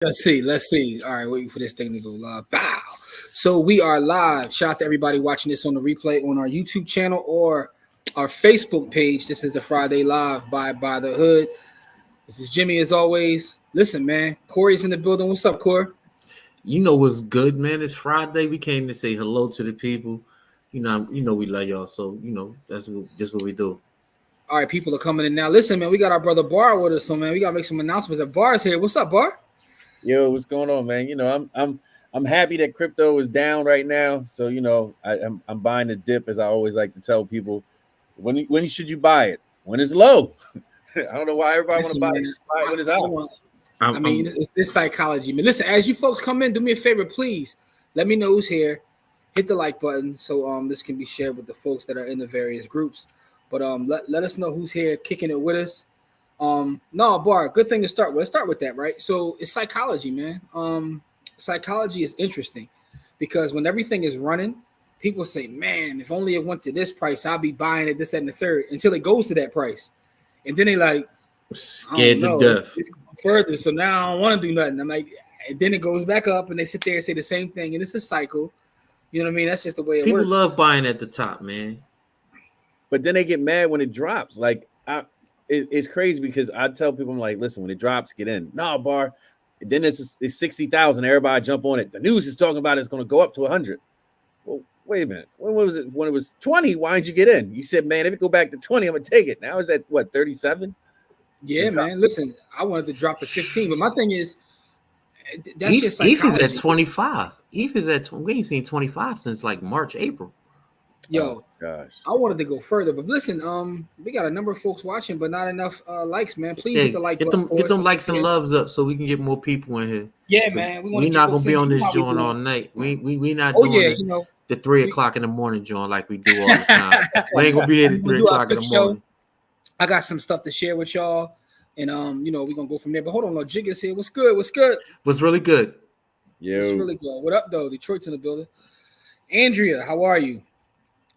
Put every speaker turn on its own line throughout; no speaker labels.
Let's see. Let's see. All right, waiting for this thing to go live. Bow. So we are live. Shout out to everybody watching this on the replay on our YouTube channel or our Facebook page. This is the Friday Live by the Hood. This is Jimmy as always. Listen, man. Corey's in the building. What's up, Corey?
You know what's good, man? It's Friday. We came to say hello to the people. You know we love y'all. So that's what we do.
All right, people are coming in now. Listen, man. We got our brother Bar with us, so man, we gotta make some announcements. That Bar's here. What's up, Bar?
Yo, what's going on, man? I'm happy that crypto is down right now. So I'm buying the dip, as I always like to tell people. When should you buy it? When it's low. I don't know why everybody want to buy it when it's out.
I mean, it's psychology, man. Listen, as you folks come in, do me a favor, please. Let me know who's here. Hit the like button so this can be shared with the folks that are in the various groups. But let us know who's here kicking it with us. No, Bar, good thing to start with. Let's start with that, right? So it's psychology, man. Psychology is interesting because when everything is running, people say, man, if only it went to this price, I'll be buying it, this, that, and the third, until it goes to that price. And then they like,
scared to death.
It's going further, so now I don't want to do nothing. I'm like, and then it goes back up, and they sit there and say the same thing, and it's a cycle. You know what I mean? That's just the way it works.
People love buying at the top, man.
But then they get mad when it drops. Like, it's crazy because I tell people, I'm like, listen, when it drops, get in. No, Bar. Then it's 60,000. Everybody jump on it. The news is talking about it's going to go up to 100. Well, wait a minute. When was it? When it was 20, why didn't you get in? You said, man, if it go back to 20, I'm going to take it. Now it's at, what, 37?
Yeah, man. Listen, I wanted to drop to 15, but my thing is, that's just
ETH is at 25. ETH is at, we ain't seen 25 since like March, April.
Yo,
gosh,
I wanted to go further, but listen, we got a number of folks watching, but not enough likes, man. Please hit the like button.
Get them likes and loves up so we can get more people in here.
Yeah, man.
We're not gonna be on this joint all night. We not doing the 3 o'clock in the morning joint like we do all the time. We ain't gonna be here at 3 o'clock in the morning.
I got some stuff to share with y'all, and we're gonna go from there. But hold on, no, Jig is here. What's good? What's good?
What's really good?
Yeah,
it's really good. What up, though? Detroit's in the building. Andrea, how are you?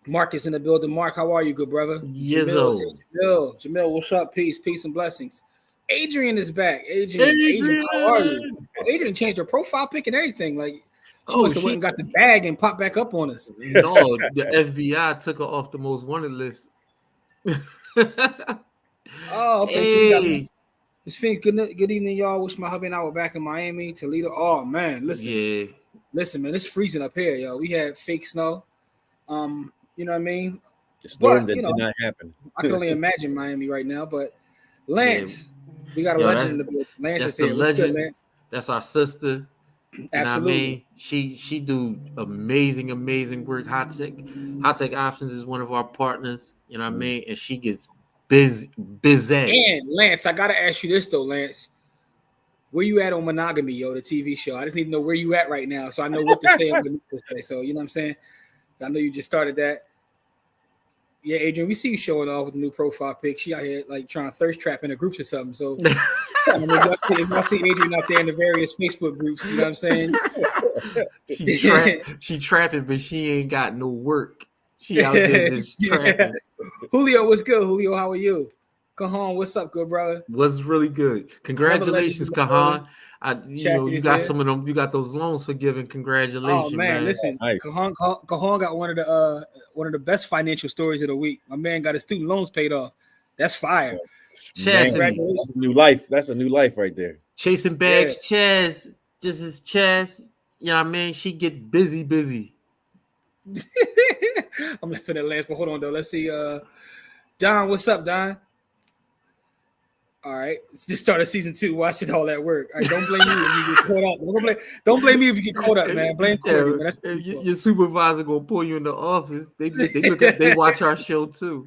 Mark is in the building. Mark, how are you, good brother? Jamil, what's up? Peace, and blessings. Adrian is back. Adrian, how are you? Adrian changed her profile pic and everything. Like, she must have went and got the bag and popped back up on us.
No, the FBI took her off the most wanted list.
Oh, okay. Hey. So it's Phoenix. Good evening, y'all. Wish my hubby and I were back in Miami, Toledo. Oh man, listen, man, it's freezing up here, yo. We had fake snow. You know what I mean?
The storm that did not happen.
I can only imagine Miami right now. But Lance, we got a legend in the building. Lance is here. What's good, Lance?
That's our sister.
Absolutely.
I mean, she do amazing work. Hot Tech Options is one of our partners. You know what I mean? And she gets busy.
And Lance, I gotta ask you this though, Lance. Where you at on Monogamy, yo, the TV show? I just need to know where you at right now, so I know what to say. So you know what I'm saying? I know you just started that. Yeah, Adrian, we see you showing off with the new profile pic. She out here like trying to thirst trap in the groups or something. So I see Adrian out there in the various Facebook groups. You know what I'm saying?
She trapping, but she ain't got no work. She out there just trapping.
Julio, what's good? Julio, how are you? Kahan, what's up, good brother?
What's really good? Congratulations, Kahan. You got some of them. You got those loans forgiven. Congratulations, man.
Listen, nice. Kahan got one of the best financial stories of the week. My man got his student loans paid off. That's fire.
Congratulations. That's a new life. That's a new life right there.
Chasing bags, Chaz. This is Chaz. You know what I mean? She get busy.
I'm laughing at Lance, but hold on though. Let's see. Don, what's up, Don? All right, just started season 2. Watching all that work. All right, don't blame me if you get caught up. Don't blame me if you get caught up, man. Blame Corey. Man.
Your supervisor gonna pull you in the office. They watch our show too.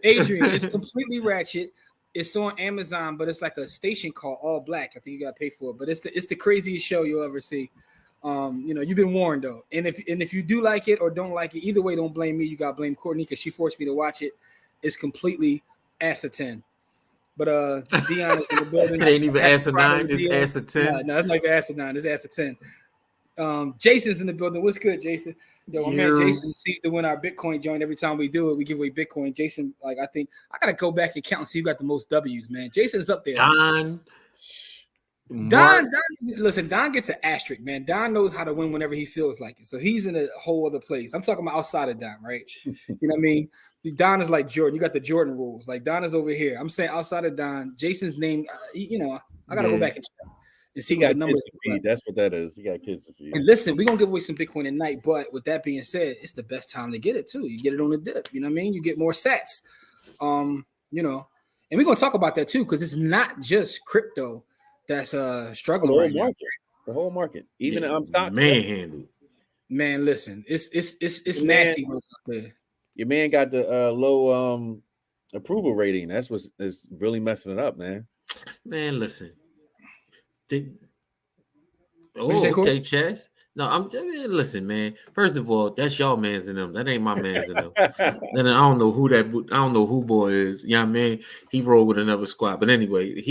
Adrian, it's completely ratchet. It's on Amazon, but it's like a station called All Black. I think you gotta pay for it, but it's the craziest show you'll ever see. You've been warned though, and if you do like it or don't like it, either way, don't blame me. You gotta blame Courtney because she forced me to watch it. It's completely ass a 10. But Dion is in the building.
It ain't even ass a 9. It's ass a 10.
No, it's not even ass a 9. It's ass a 10. Jason's in the building. What's good, Jason? Yo, my man Jason seems to win our Bitcoin joint every time we do it. We give away Bitcoin. Jason, I think I gotta go back and count and see who got the most W's, man. Jason's up there.
Don.
Listen, Don gets an asterisk, man. Don knows how to win whenever he feels like it. So he's in a whole other place. I'm talking about outside of Don, right? You know what I mean? Don is like Jordan. You got the Jordan rules. Like Don is over here. I'm saying outside of Don, Jason's name, I got to go back and check and see what the numbers
are. That's what that is. You got kids to feed.
And listen, we're going to give away some Bitcoin tonight. But with that being said, it's the best time to get it, too. You get it on the dip. You know what I mean? You get more sats. And we're going to talk about that, too, because it's not just crypto that's struggling right now.
The whole market, even stocks.
Man, listen, it's nasty out there.
Your man got the low approval rating. That's what's really messing it up, man.
Man, listen. Okay, Chaz. No, listen, man. First of all, that's y'all mans in them. That ain't my mans in them. Then I don't know who boy is. You know what I mean? He rolled with another squad. But anyway,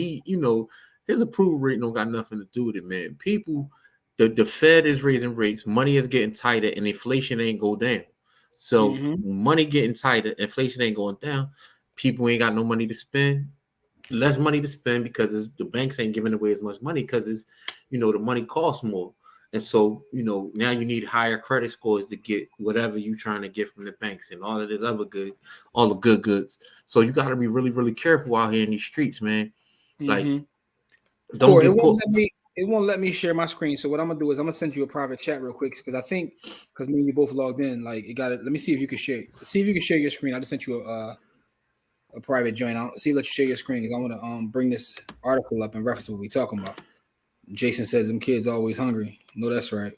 his approval rate don't got nothing to do with it, man. People, the Fed is raising rates, money is getting tighter, and inflation ain't go down. So money getting tighter, inflation ain't going down. People ain't got no money to spend, less money to spend because the banks ain't giving away as much money because it's, the money costs more. And so, now you need higher credit scores to get whatever you're trying to get from the banks and all of this other all the good goods. So you got to be really, really careful out here in these streets, man. Like, don't get caught.
It won't let me share my screen. So what I'm gonna do is I'm gonna send you a private chat real quick because me and you both logged in. Like it got it. Let me see if you can share. See if you can share your screen. I just sent you a private join. I'll see. Let you share your screen because I want to bring this article up and reference what we talking about. Jason says them kids always hungry. No, that's right.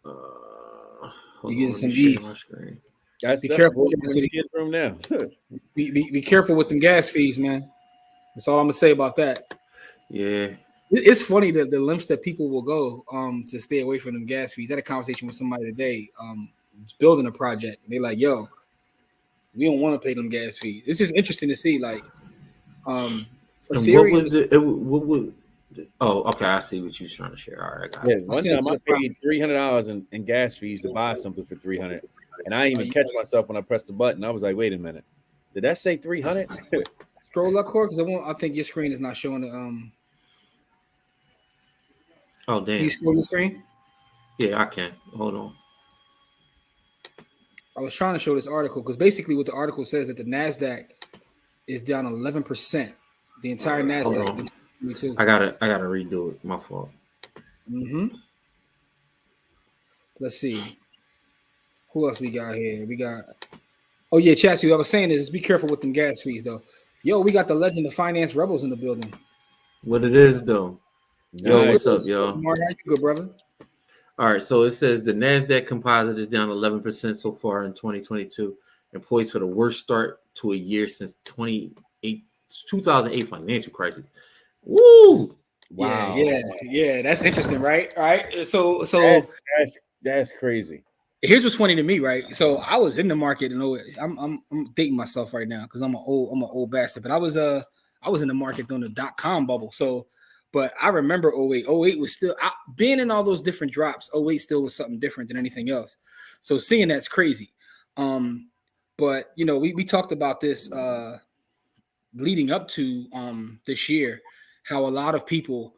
You getting some beef?
Be careful in the kids' room now.
be careful with them gas fees, man. That's all I'm gonna say about that.
Yeah.
It's funny that the lengths that people will go to stay away from them gas fees. I had a conversation with somebody today building a project. They're like, yo, we don't want to pay them gas fees. It's just interesting to see, like,
and what was okay, I see what you're trying to share. All right, I got it.
One time I paid $300 in gas fees to buy something for $300, and I didn't even catch myself when I pressed the button. I was like, wait a minute, did that say $300?
Scroll up, Core, because I think your screen is not showing the
Oh, damn.
Can you scroll the screen?
Yeah, I can. Hold on.
I was trying to show this article because basically what the article says that the NASDAQ is down 11%. The entire NASDAQ.
Me too. I gotta redo it. My fault.
Let's see. Who else we got here? We got. Oh yeah, Chassis. What I was saying is, be careful with them gas fees, though. Yo, we got the legend of finance rebels in the building.
What it is, though. Yo, what's up, y'all?
How you good, brother?
All right, so it says the NASDAQ composite is down 11% so far in 2022 and poised for the worst start to a year since 2008 financial crisis. Woo!
Wow. Yeah. That's interesting, right? All right. So
that's crazy.
Here's what's funny to me, right? So I was in the market and I'm dating myself right now because I'm an old bastard, but I was in the market during the .com bubble. So, but I remember 08. 08 was still being in all those different drops. 08 still was something different than anything else. So seeing that's crazy. But we talked about this leading up to this year, how a lot of people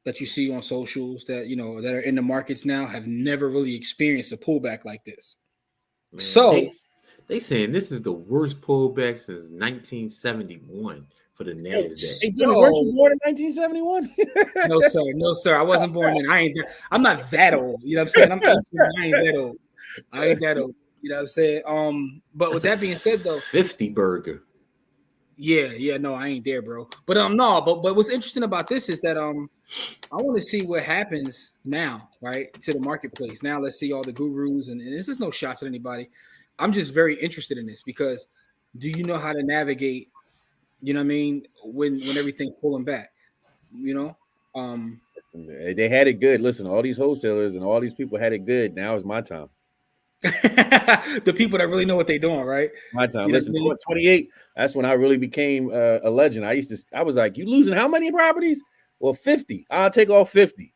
that you see on socials that that are in the markets now have never really experienced a pullback like this. Man, so
they saying this is the worst pullback since 1971 for the NASDAQ.
Weren't you born in 1971?
No, sir. I wasn't born in. I'm not that old. You know what I'm saying? I ain't that old. I ain't that old. You know what I'm saying? But with that being said, though,
50 burger.
Yeah, no, I ain't there, bro. But but what's interesting about this is that I want to see what happens now, right, to the marketplace. Now let's see all the gurus, and this is no shots at anybody. I'm just very interested in this because do you know how to navigate? You know what I mean? When everything's pulling back, They
had it good. Listen, all these wholesalers and all these people had it good. Now is my time.
The people that really know what they're doing, right?
My time. Listen, 28. That's when I really became a legend. I was like, you losing how many properties? Well, 50. I'll take all 50.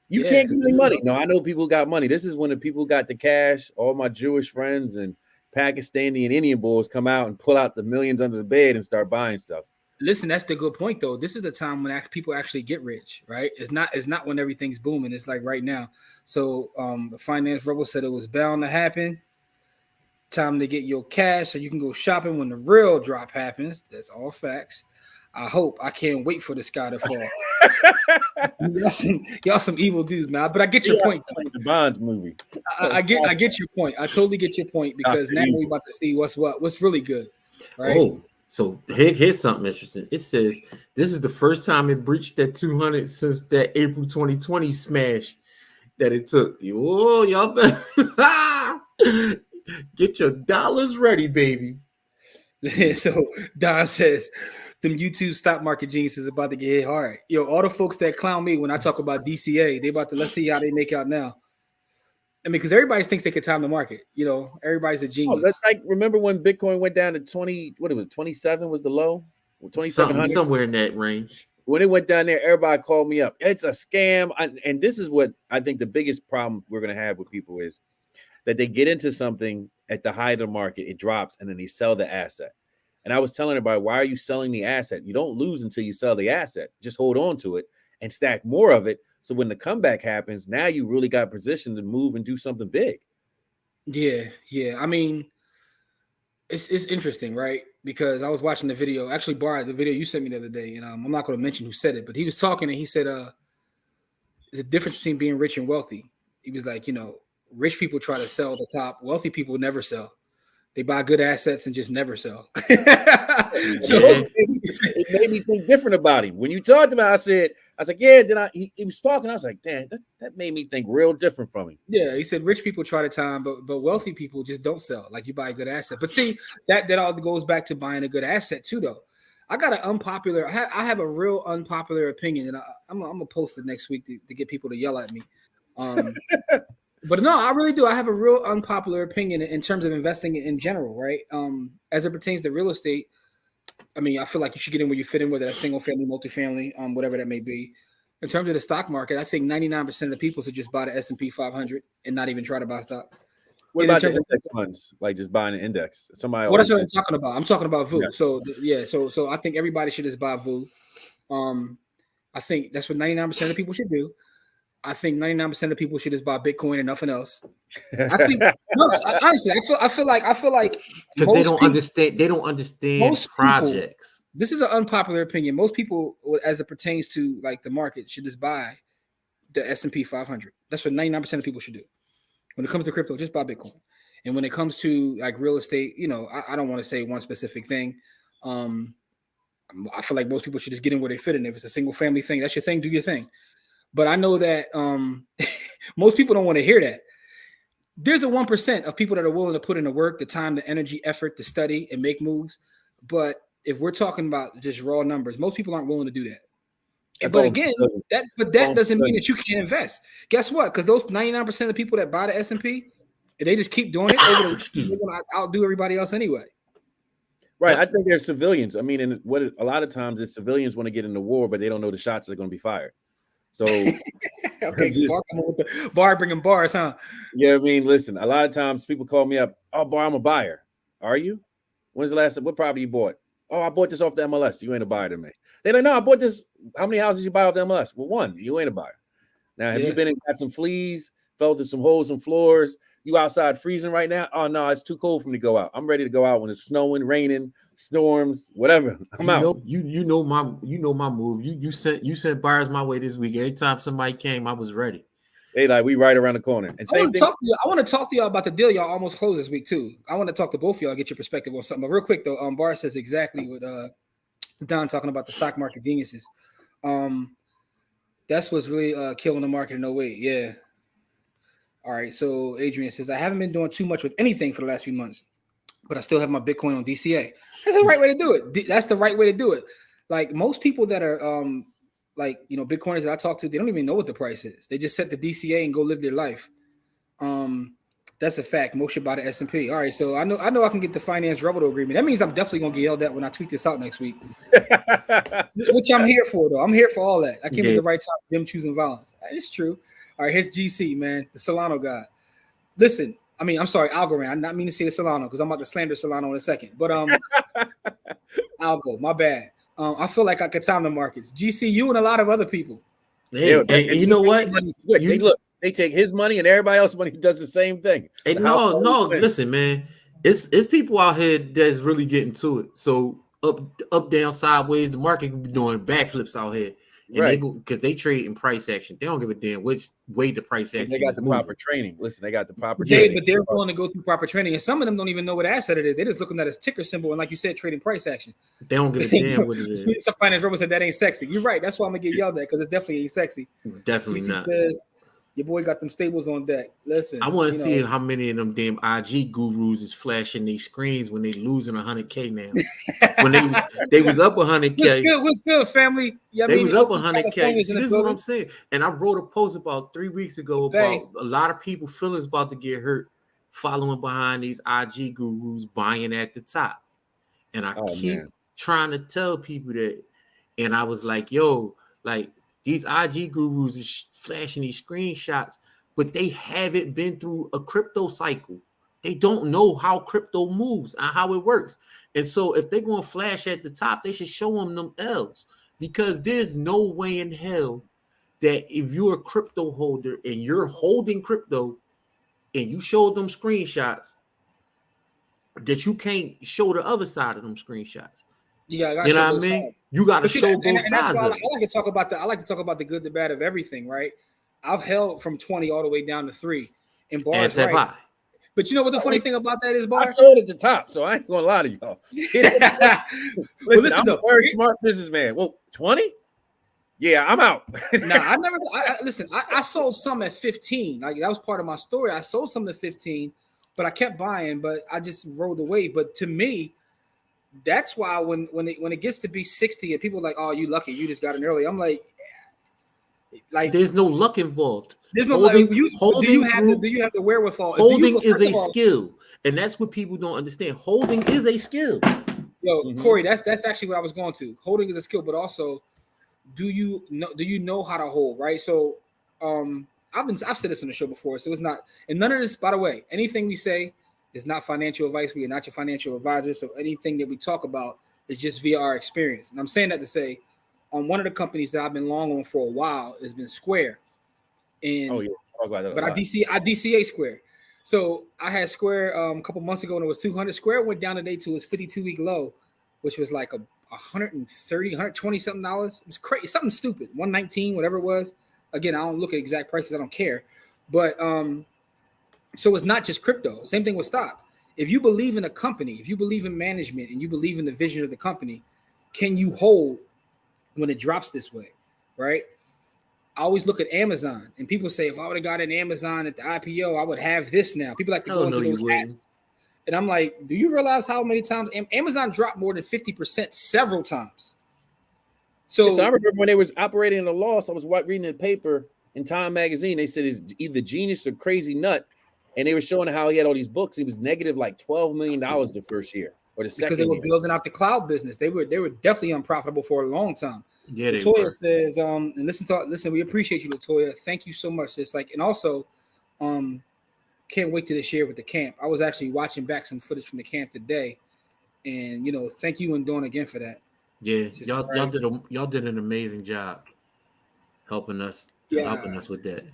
You can't give me money. No, I know people got money. This is when the people got the cash. All my Jewish friends and Pakistani and Indian boys come out and pull out the millions under the bed and start buying stuff.
Listen, that's the good point though. This is the time when people actually get rich, right? It's not when everything's booming. It's like right now. So the finance rebel said it was bound to happen. Time to get your cash so you can go shopping when the real drop happens. That's all facts. I can't wait for the sky to fall. y'all some evil dudes, man. But I get your point.
Like the Bonds movie.
I get your point. I totally get your point because now we're about to see what's really good. Right?
Oh, so here's something interesting. It says this is the first time it breached that 200 since that April 2020 smash that it took. Oh, y'all better get your dollars ready, baby.
So Don says them YouTube stock market geniuses about to get hit hard. Yo, all the folks that clown me when I talk about DCA, they about to let's see how they make out now. I mean, because everybody thinks they can time the market. You know, everybody's a genius.
Oh, that's like remember when Bitcoin went down to 20, what it was, 27 was the low? 2700
somewhere in that range.
When it went down there, everybody called me up. It's a scam. And this is what I think the biggest problem we're going to have with people is that they get into something at the height of the market, it drops, and then they sell the asset. And I was telling everybody, why are you selling the asset? You don't lose until you sell the asset. Just hold on to it and stack more of it. So when the comeback happens, now you really got positioned to move and do something big.
Yeah. I mean, it's interesting, right? Because I was watching the video. Actually, Bar, the video you sent me the other day, and I'm not going to mention who said it, but he was talking and he said, there's a difference between being rich and wealthy. He was like, rich people try to sell the top. Wealthy people never sell. They buy good assets and just never sell. So
it made me think different about him. When you talked about it, I was like, yeah, he was talking. I was like, damn, that made me think real different from him.
Yeah, he said rich people try to time, but wealthy people just don't sell. Like you buy a good asset. But see, that all goes back to buying a good asset too, though. I got an unpopular, I have a real unpopular opinion, and I'm gonna post it next week to get people to yell at me. But no, I really do. I have a real unpopular opinion in terms of investing in general, right? As it pertains to real estate, I mean, I feel like you should get in where you fit in, whether that's single family, multifamily, whatever that may be. In terms of the stock market, I think 99% of the people should just buy the S&P 500 and not even try to buy stock.
What about the index funds? Like just buying an index? Somebody.
What I'm talking about? I'm talking about VU. Yeah. So I think everybody should just buy VU. I think that's what 99% of the people should do. I think 99% of people should just buy Bitcoin and nothing else. I think honestly, I feel like
because they don't understand most projects.
People, this is an unpopular opinion. Most people, as it pertains to like the market, should just buy the S&P 500. That's what 99% of people should do. When it comes to crypto, just buy Bitcoin. And when it comes to like real estate, I don't want to say one specific thing. I feel like most people should just get in where they fit in. If it's a single family thing, that's your thing. Do your thing. But I know that most people don't want to hear that. There's a 1% of people that are willing to put in the work, the time, the energy, effort to study and make moves. But if we're talking about just raw numbers, most people aren't willing to do that. But again, that doesn't mean that you can't invest. Guess what? Because those 99% of people that buy the S&P, if they just keep doing it, they're going to outdo everybody else anyway.
Right. I think they're civilians. I mean, and what a lot of times is civilians want to get in the war, but they don't know the shots that are going to be fired. So
okay, Bar bringing bars, huh?
Yeah, I mean, listen, a lot of times people call me up. Oh, Bar, I'm a buyer. Are you? When's the last time? What property you bought? Oh, I bought this off the MLS. You ain't a buyer to me. They're like, no, I bought this. How many houses you buy off the MLS? Well, one. You ain't a buyer. Now, have you been and got some fleas? Fell through some holes in floors? You outside freezing right now? Oh no, it's too cold for me to go out. I'm ready to go out when it's snowing, raining, storms, whatever. I'm out.
You know my move. You sent buyers my way this week. Every time somebody came, I was ready.
Hey, like we right around the corner. And
I want to talk to y'all about the deal y'all almost closed this week too. I want to talk to both of y'all, get your perspective on something. But real quick though, Bar says exactly what Don talking about the stock market geniuses. That's what's really killing the market in 08. Yeah. All right, so Adrian says, I haven't been doing too much with anything for the last few months, but I still have my Bitcoin on DCA. That's the right way to do it. That's the right way to do it. Like most people that are Bitcoiners that I talk to, they don't even know what the price is. They just set the DCA and go live their life. That's a fact. Most should buy the S&P. All right, so I know I can get the finance rebel agreement. That means I'm definitely gonna get yelled at when I tweet this out next week. Which I'm here for, though. I'm here for all that. I can't be the right time for them choosing violence. It's true. All right, here's GC, man, the Solano guy. Listen, I'm sorry, Algorand. I'm not meaning to say the Solano because I'm about to slander Solano in a second. But Algo, my bad. I feel like I could time the markets. GCU and a lot of other people.
Hey, and you know what?
They take his money and everybody else's money does the same thing.
Hey, no, listen, man. It's people out here that's really getting to it. So up, down, sideways, the market can be doing backflips out here. And they go because they trade in price action. They don't give a damn which way the price action.
They got the proper training. Listen, they got the proper
training. But they're willing to go through proper training. And some of them don't even know what asset it is. They're just looking at a ticker symbol and, like you said, trading price action.
They don't give a damn what it is.
Some finance robot said that ain't sexy. You're right. That's why I'm gonna get yelled at because it definitely ain't sexy.
Definitely not.
Says, your boy got them stables on deck. Listen,
I want to see how many of them damn IG gurus is flashing these screens when they losing 100K now. When they was up 100K.
What's good, family?
Yeah, they was up 100K. This is what I'm saying. And I wrote a post about 3 weeks ago about a lot of people feelings about to get hurt following behind these IG gurus buying at the top. And I keep trying to tell people that. And I was like, yo, like, these IG gurus is flashing these screenshots, but they haven't been through a crypto cycle. They don't know how crypto moves and how it works. And so if they're going to flash at the top, they should show them L's, because there's no way in hell that if you're a crypto holder and you're holding crypto and you show them screenshots, that you can't show the other side of them screenshots.
Yeah,
you know what I mean? Sides. You got to show both sides.
I like to talk about the good, the bad of everything, right? I've held from 20 all the way down to 3 in bars, right? But you know what the funny thing about that is, Bar?
I sold at the top, so I ain't gonna lie to y'all. listen, I'm a very smart businessman. Well, 20? Yeah, I'm out.
I sold some at 15. Like, that was part of my story. I sold some at 15, but I kept buying, but I just rode the wave. But to me, that's why when it gets to be 60 and people are like, oh, you lucky, you just got in early. I'm like
there's no luck involved.
There's no luck. Do you have the wherewithal?
Holding is a skill, and that's what people don't understand. Holding is a skill.
Yo, Corey, that's actually what I was going to. Holding is a skill, but also, do you know how to hold, right? So, I've said this on the show before, so it's not, and none of this, by the way, anything we say is not financial advice. We are not your financial advisor. So anything that we talk about is just via our experience. And I'm saying that to say, one of the companies that I've been long on for a while has been Square. And talk about that. But I DCA Square. So I had Square a couple months ago, and it was 200. Square went down today to its 52-week low, which was like $130, $120 something dollars. It was crazy, something stupid, 119, whatever it was. Again, I don't look at exact prices. I don't care. But so it's not just crypto. Same thing with stock. If you believe in a company, if you believe in management, and you believe in the vision of the company, can you hold when it drops this way, right? I always look at Amazon, and people say, if I would have got an Amazon at the IPO, I would have this now. People like to go into those apps. And I'm like, do you realize how many times Amazon dropped more than 50% several times? So
I remember when they was operating in a loss, I was reading the paper in Time Magazine. They said he's either genius or crazy nut. And they were showing how he had all these books. He was negative like $12 million the first year or the second.
Because they were building out the cloud business. They were definitely unprofitable for a long time.
Yeah,
Latoya says, and listen, we appreciate you, Latoya. Thank you so much. It's like, and also, can't wait to share with the camp. I was actually watching back some footage from the camp today, and thank you and Dawn again for that.
Yeah, y'all did an amazing job helping us with that.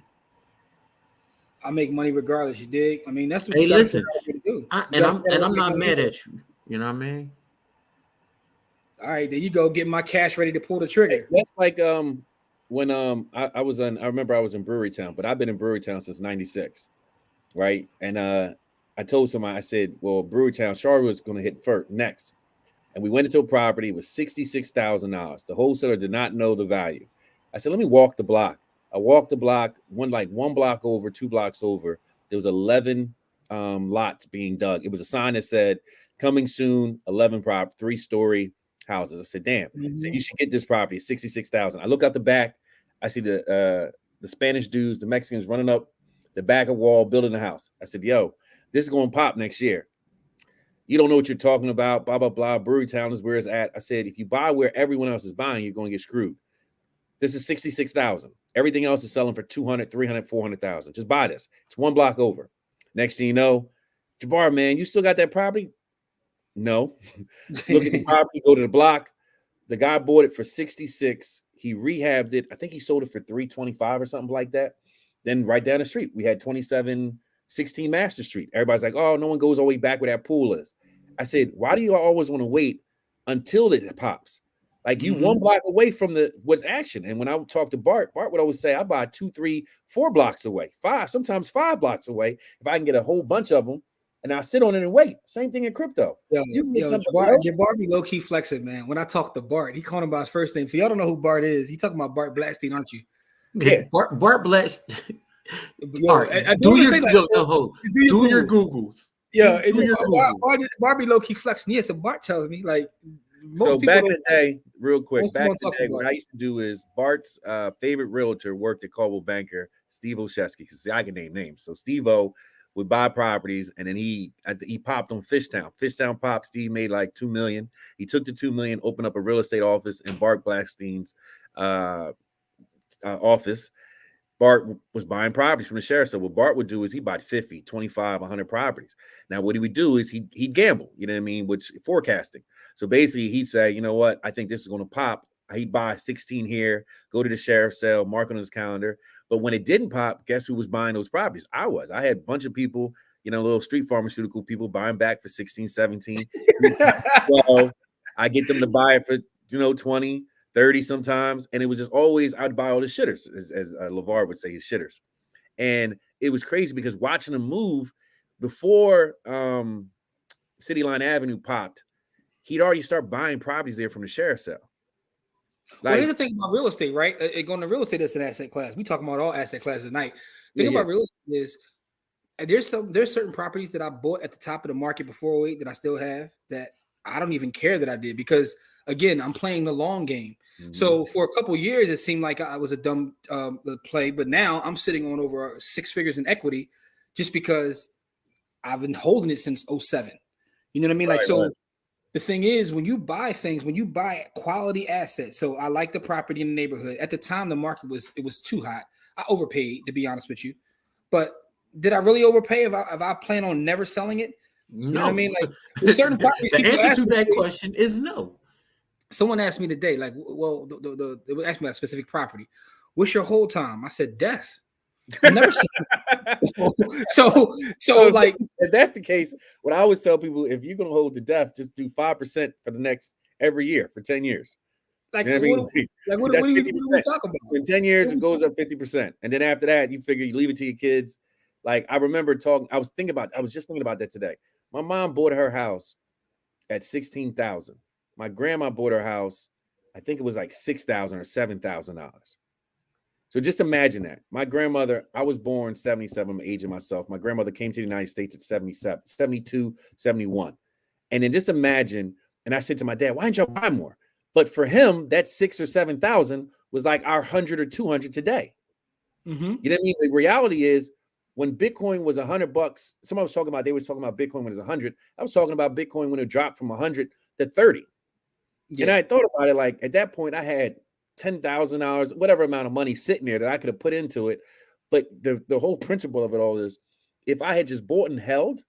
I make money regardless. You dig? I mean, that's what
you got to do. I'm not mad at you. You know what I mean?
All right, there you go. Getting my cash ready to pull the trigger.
That's like when I was in. I remember I was in Brewery Town, but I've been in Brewery Town since '96, right? And I told somebody, I said, well, Brewery Town, Charlotte was going to hit first next, and we went into a property with $66,000. The wholesaler did not know the value. I said, let me walk the block. I walked the block, one block over, 2 blocks over. There was 11 lots being dug. It was a sign that said, coming soon, 11 3-story houses. I said, damn. I said, you should get this property, $66,000. I look out the back. I see the Spanish dudes, the Mexicans running up the back of wall, building the house. I said, yo, this is going to pop next year. You don't know what you're talking about, blah, blah, blah. Brewery Town is where it's at. I said, if you buy where everyone else is buying, you're going to get screwed. This is $66,000. Everything else is selling for $200,000, $300,000, $400,000. Just buy this. It's 1 block over. Next thing you know, Jabbar, man, you still got that property? No. Look at the property, go to the block. The guy bought it for 66. He rehabbed it. I think he sold it for 325 or something like that. Then right down the street, we had 2716 Master Street. Everybody's like, oh, no one goes all the way back where that pool is. I said, why do you always want to wait until it pops? Like you one block away from what's action. And when I would talk to Bart would always say, I buy 2, 3, 4 blocks away, 5, sometimes 5 blocks away. If I can get a whole bunch of them, and I sit on it and wait. Same thing in crypto.
Bart be low key flexing, man. When I talk to Bart, he called him by his first name. For y'all don't know who Bart is, you talking about Bart Blatstein, aren't you?
Yeah, Bart Blatstein.
Do your Googles.
Yeah, Bart be low key flexing. Yeah, so Bart tells me like.
So back in the day, real quick, back in the day, what I used to do is Bart's favorite realtor worked at Coldwell Banker, Steve Olszewski, because I can name names. So Steve-O would buy properties, and then he popped on Fishtown. Fishtown popped. Steve made like $2 million. He took the $2 million, opened up a real estate office in Bart Blatstein's office. Bart was buying properties from the sheriff. So what Bart would do is he bought 50, 25, 100 properties. Now, what he would do is he'd gamble, you know what I mean, which forecasting. So basically he'd say, you know what, I think this is going to pop. He'd buy 16 here, go to the sheriff's sale, mark on his calendar. But when it didn't pop, guess who was buying those properties? I was. I had a bunch of people, you know, little street pharmaceutical people buying back for 16, 17. Well, I get them to buy it for, 20, 30 sometimes. And it was just always, I'd buy all the shitters, as LeVar would say, his shitters. And it was crazy because watching them move before City Line Avenue popped, he'd already start buying properties there from the sheriff's sale.
Well, here's the thing about real estate, right? Going to real estate is an asset class. We talking about all asset classes tonight. The thing about real estate is there's certain properties that I bought at the top of the market before 08 that I still have that I don't even care that I did because, again, I'm playing the long game. Mm-hmm. So for a couple of years, it seemed like I was a dumb play, but now I'm sitting on over 6 figures in equity just because I've been holding it since 07. You know what I mean? Right. The thing is, when you buy things, when you buy quality assets, so I like the property in the neighborhood. At the time, the market was too hot. I overpaid, to be honest with you. But did I really overpay if I plan on never selling it?
No.
You know what I mean? Like with certain properties,
the answer to that question is no.
Someone asked me today, like, well, they would ask me about a specific property. What's your hold time? I said, death. I've never seen it. So like
if that's the case, what I always tell people, if you're gonna hold to death, just do 5% for the next every year for 10 years.
Like,
you know
what are we talking about?
In 10 years, it goes up 50%. And then after that, you figure you leave it to your kids. Like I remember I was just thinking about that today. My mom bought her house at $16,000. My grandma bought her house, I think it was like $6,000 or $7,000. So just imagine that. My grandmother, I was born 77, I'm aging myself. My grandmother came to the United States at 72, 71. And then just imagine, and I said to my dad, why didn't y'all buy more? But for him, that 6,000 or 7,000 was like our 100 or 200 today.
Mm-hmm.
You know what I mean? The reality is when Bitcoin was $100, they was talking about Bitcoin when it was 100. I was talking about Bitcoin when it dropped from 100 to 30. Yeah. And I thought about it like at that point I had $10,000, whatever amount of money sitting there that I could have put into it. But the whole principle of it all is if I had just bought and held,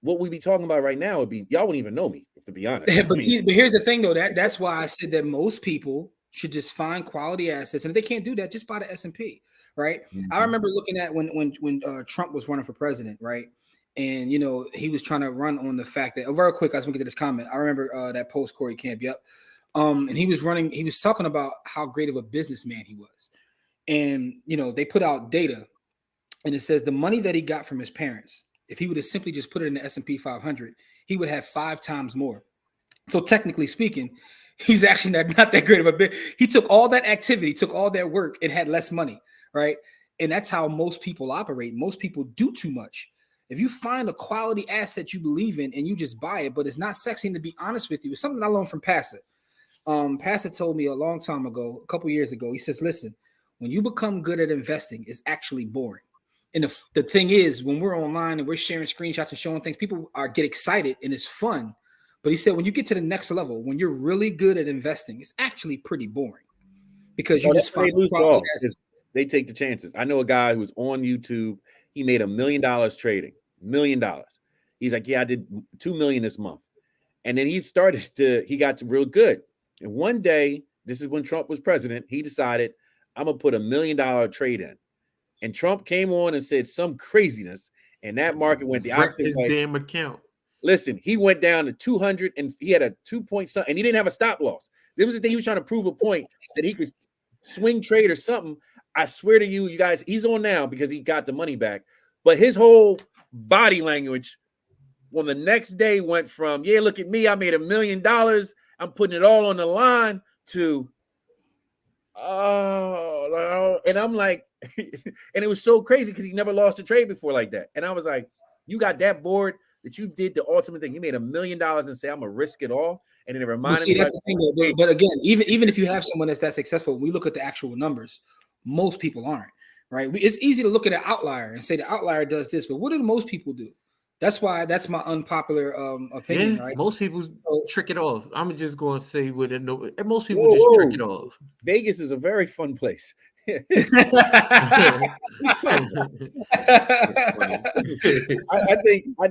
what we'd be talking about right now would be y'all wouldn't even know me, to be honest.
But here's the thing, though. That's why I said that most people should just find quality assets, and if they can't do that, just buy the S&P, right? Mm-hmm. I remember looking at when Trump was running for president, right? And he was trying to run on the fact that very quick. I just want to get to this comment. I remember that post Corey Camp. Yep. And he was talking about how great of a businessman he was. And, they put out data and it says the money that he got from his parents, if he would have simply just put it in the S&P 500, he would have 5 times more. So technically speaking, he's actually not that great of a bit. He took all that activity, took all that work and had less money, right? And that's how most people operate. Most people do too much. If you find a quality asset you believe in and you just buy it, but it's not sexy, and to be honest with you, it's something I learned from Passer. Passer told me a long time ago, a couple years ago, he says, listen, when you become good at investing, it's actually boring. And the thing is, when we're online and we're sharing screenshots and showing things, people get excited and it's fun. But he said, when you get to the next level, when you're really good at investing, it's actually pretty boring because you just find
they take the chances. I know a guy who's on YouTube. He made $1 million trading, $1 million. He's like, yeah, I did 2 million this month. And then he got real good. And one day, this is when Trump was president, he decided, I'm going to put $1 million trade in. And Trump came on and said some craziness, and that market went the
Wrecked
opposite
his
way.
damn account.
Listen, he went down to 200, and he had a 2-point something, and he didn't have a stop loss. There was the thing, he was trying to prove a point that he could swing trade or something. I swear to you, you guys, he's on now because he got the money back. But his whole body language on the next day went from, yeah, look at me, I made $1 million, I'm putting it all on the line, to oh, and I'm like, and it was so crazy because he never lost a trade before like that. And I was like, you got that bored that you did the ultimate thing. You made $1 million and say, I'm gonna risk it all. And then it reminded me.
That's the thing, but again, even if you have someone that's that successful, we look at the actual numbers. Most people aren't, right? It's easy to look at an outlier and say the outlier does this, but what do most people do? That's my unpopular opinion.
Yeah,
right?
Most people trick it off. I'm just going to say with it. Most people just trick it off.
Vegas is a very fun place. I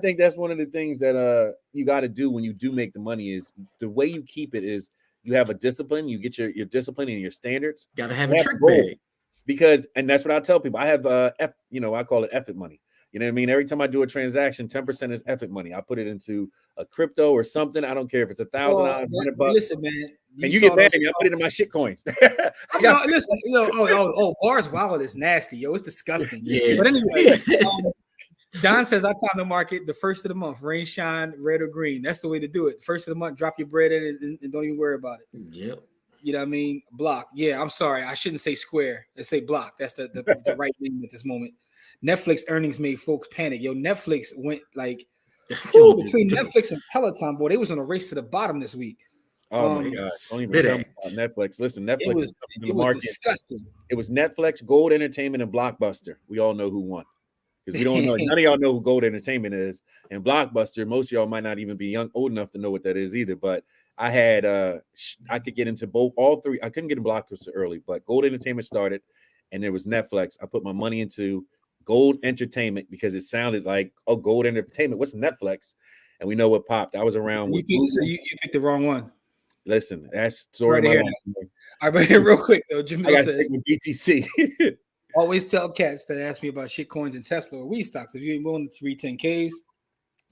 think that's one of the things that you got to do when you do make the money. Is the way you keep it is you have a discipline. You get your discipline and your standards.
Got to have a trick bag.
Because, and that's what I tell people. I have I call it effort money. You know what I mean? Every time I do a transaction, 10% is effort money. I put it into a crypto or something. I don't care if it's $1,000, $100.
Listen, man,
and you get mad at me. I put it in my shit coins.
Listen, bars wallet is nasty, yo. It's disgusting.
Yeah.
But anyway, Don says I time the market the first of the month, rain, shine, red or green. That's the way to do it. First of the month, drop your bread in it and don't even worry about it.
Yep.
You know what I mean? Block. Yeah, I'm sorry. I shouldn't say square. Let's say block. That's the right name at this moment. Netflix earnings made folks panic. Yo, Netflix went like between Netflix and Peloton, boy, they was on a race to the bottom this week.
Oh my God. Don't even talk about Netflix. Listen, Netflix is in the market.
Disgusting.
It was Netflix, Gold Entertainment, and Blockbuster. We all know who won. Because we don't know. None of y'all know who Gold Entertainment is. And Blockbuster, most of y'all might not even be old enough to know what that is either. But I had I could get into all three. I couldn't get in Blockbuster early, but Gold Entertainment started, and there was Netflix. I put my money into Gold Entertainment because it sounded like, oh, Gold Entertainment. What's Netflix? And we know what popped. I was around with
you picked the wrong one.
Listen, that's story.
Right all right, but real quick though, Jamil says
with BTC.
Always tell cats that ask me about shit coins and Tesla or weed stocks. If you ain't willing to read 10Ks,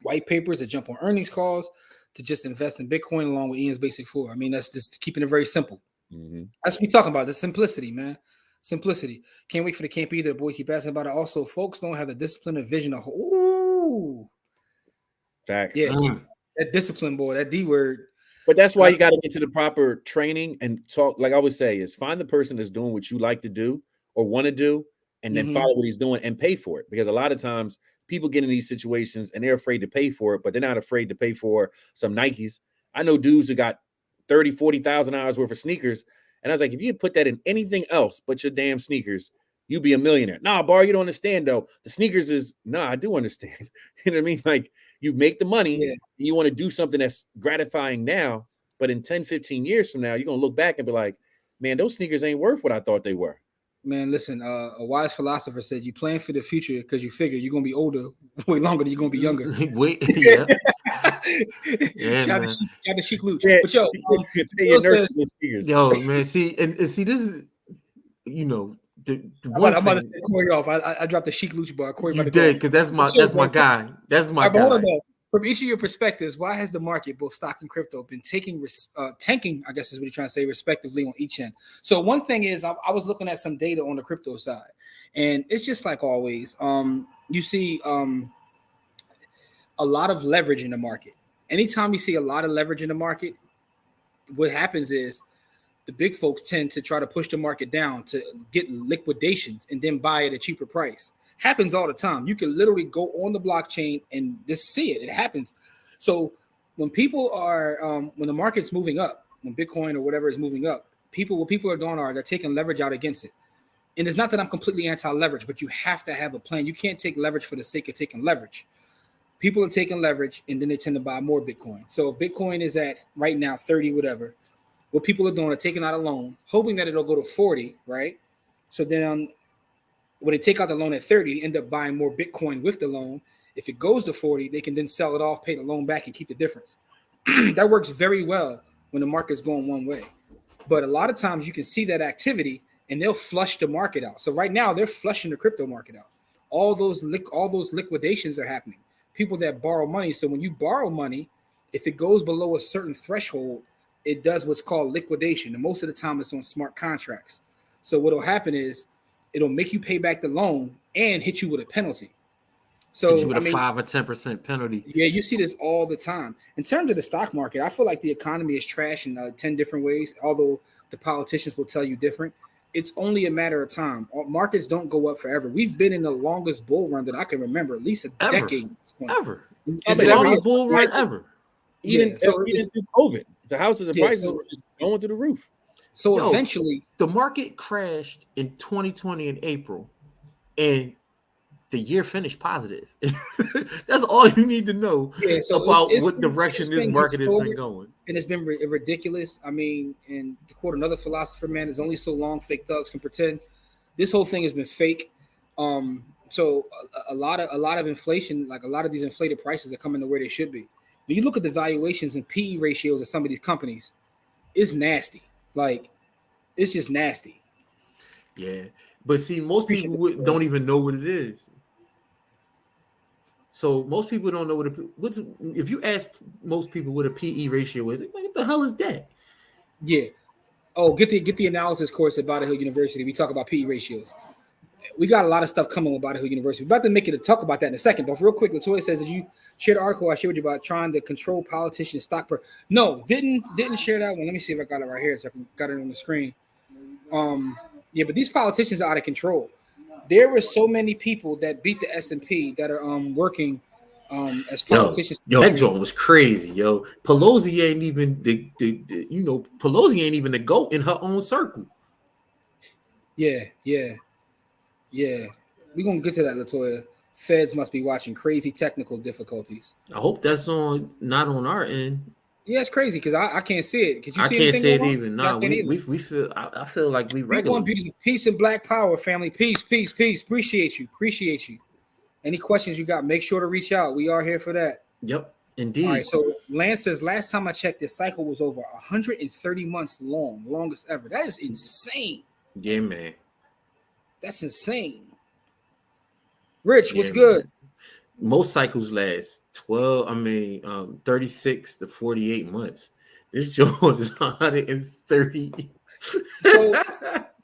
white papers, to jump on earnings calls, to just invest in Bitcoin along with Ian's Basic 4. I mean, that's just keeping it very simple.
Mm-hmm.
That's what we talking about. The simplicity, man. Simplicity. Can't wait for the camp either. Boy, keep asking about it. Also, folks don't have the discipline and vision of
facts.
Yeah, that discipline, boy, that D word.
But that's why you got to get to the proper training and talk. Like I always say, is find the person that's doing what you like to do or want to do, and then follow what he's doing and pay for it. Because a lot of times people get in these situations and they're afraid to pay for it, but they're not afraid to pay for some Nikes. I know dudes who got $30,000-$40,000 worth of sneakers. And I was like, if you put that in anything else but your damn sneakers, you'd be a millionaire. Nah, Bar, you don't understand though. The sneakers is, I do understand. You know what I mean? Like you make the money and you want to do something that's gratifying now, but in 10, 15 years from now, you're going to look back and be like, man, those sneakers ain't worth what I thought they were. Man,
listen, a wise philosopher said you plan for the future because you figure you're going to be older way longer than you're going to be younger. Shout out to Sheik Luch.
Yeah.
But
yo, man, see, and see, this is,
I'm about to say Corey off. I dropped the Sheik Luch bar. Corey,
you did, because that's my guy. That's my guy.
Hold on, from each of your perspectives, why has the market, both stock and crypto, been tanking, I guess is what you're trying to say, respectively on each end? So one thing is, I was looking at some data on the crypto side, and it's just like always. You see a lot of leverage in the market. Anytime you see a lot of leverage in the market, what happens is the big folks tend to try to push the market down to get liquidations and then buy at a cheaper price. Happens all the time. You can literally go on the blockchain and just see it. It happens. So when people are, when the market's moving up, when Bitcoin or whatever is moving up, what people are doing they're taking leverage out against it. And it's not that I'm completely anti-leverage, but you have to have a plan. You can't take leverage for the sake of taking leverage. People are taking leverage and then they tend to buy more Bitcoin. So if Bitcoin is at right now 30, whatever, what people are doing are taking out a loan, hoping that it'll go to 40, right? So then when they take out the loan at 30, they end up buying more Bitcoin with the loan. If it goes to 40, they can then sell it off, pay the loan back, and keep the difference. That works very well when the market's going one way. But a lot of times you can see that activity and they'll flush the market out. So right now they're flushing the crypto market out. All those liquidations are happening. People that borrow money. So when you borrow money, if it goes below a certain threshold, it does what's called liquidation. And most of the time it's on smart contracts. So what'll happen is it'll make you pay back the loan and hit you with a penalty. So
hit you with a 5 or 10% penalty.
Yeah, you see this all the time. In terms of the stock market, I feel like the economy is trash in 10 different ways, although the politicians will tell you different. It's only a matter of time. Markets don't go up forever. We've been in the longest bull run that I can remember, at least a decade.
Ever.
It's the longest
bull run ever.
Even through COVID, the houses and prices were just going through the roof.
So eventually,
the market crashed in 2020 in April, and the year finished positive. That's all you need to know about what direction this market has been going. And
it's been ridiculous. I mean, and to quote another philosopher, man, it's only so long fake thugs can pretend. This whole thing has been fake. So a lot of inflation, like a lot of these inflated prices are coming to where they should be. When you look at the valuations and PE ratios of some of these companies, it's nasty. Like, it's just nasty.
Yeah. But see, most people don't even know what it is. So most people don't know if you ask most people what a PE ratio is, like, what the hell is that?
Yeah. Oh, get the analysis course at Bodyhood University. We talk about PE ratios. We got a lot of stuff coming with Bodyhood University. We're about to make it to talk about that in a second. But real quick, Latoya says, did you share the article I shared with you about trying to control politicians' stock per? No, didn't share that one. Let me see if I got it right here so I can got it on the screen. Yeah, but these politicians are out of control. There were so many people that beat the S&P that are working as politicians.
Yo, that joint was crazy, yo. Pelosi ain't even Pelosi ain't even the GOAT in her own circle.
Yeah. We're gonna get to that, Latoya. Feds must be watching crazy technical difficulties.
I hope that's not on our end.
Yeah, it's crazy because I can't see it. Could you
I
see
can't see it
on?
even. No, we feel. I feel like we regular.
Peace and black power, family. Peace. Appreciate you. Any questions you got? Make sure to reach out. We are here for that.
Yep, indeed.
All right. So Lance says last time I checked, this cycle was over 130 months long, longest ever. That is insane.
Yeah, man.
That's insane. Rich, what's good?
Man. Most cycles last 36 to 48 months. This joint is 130.
So,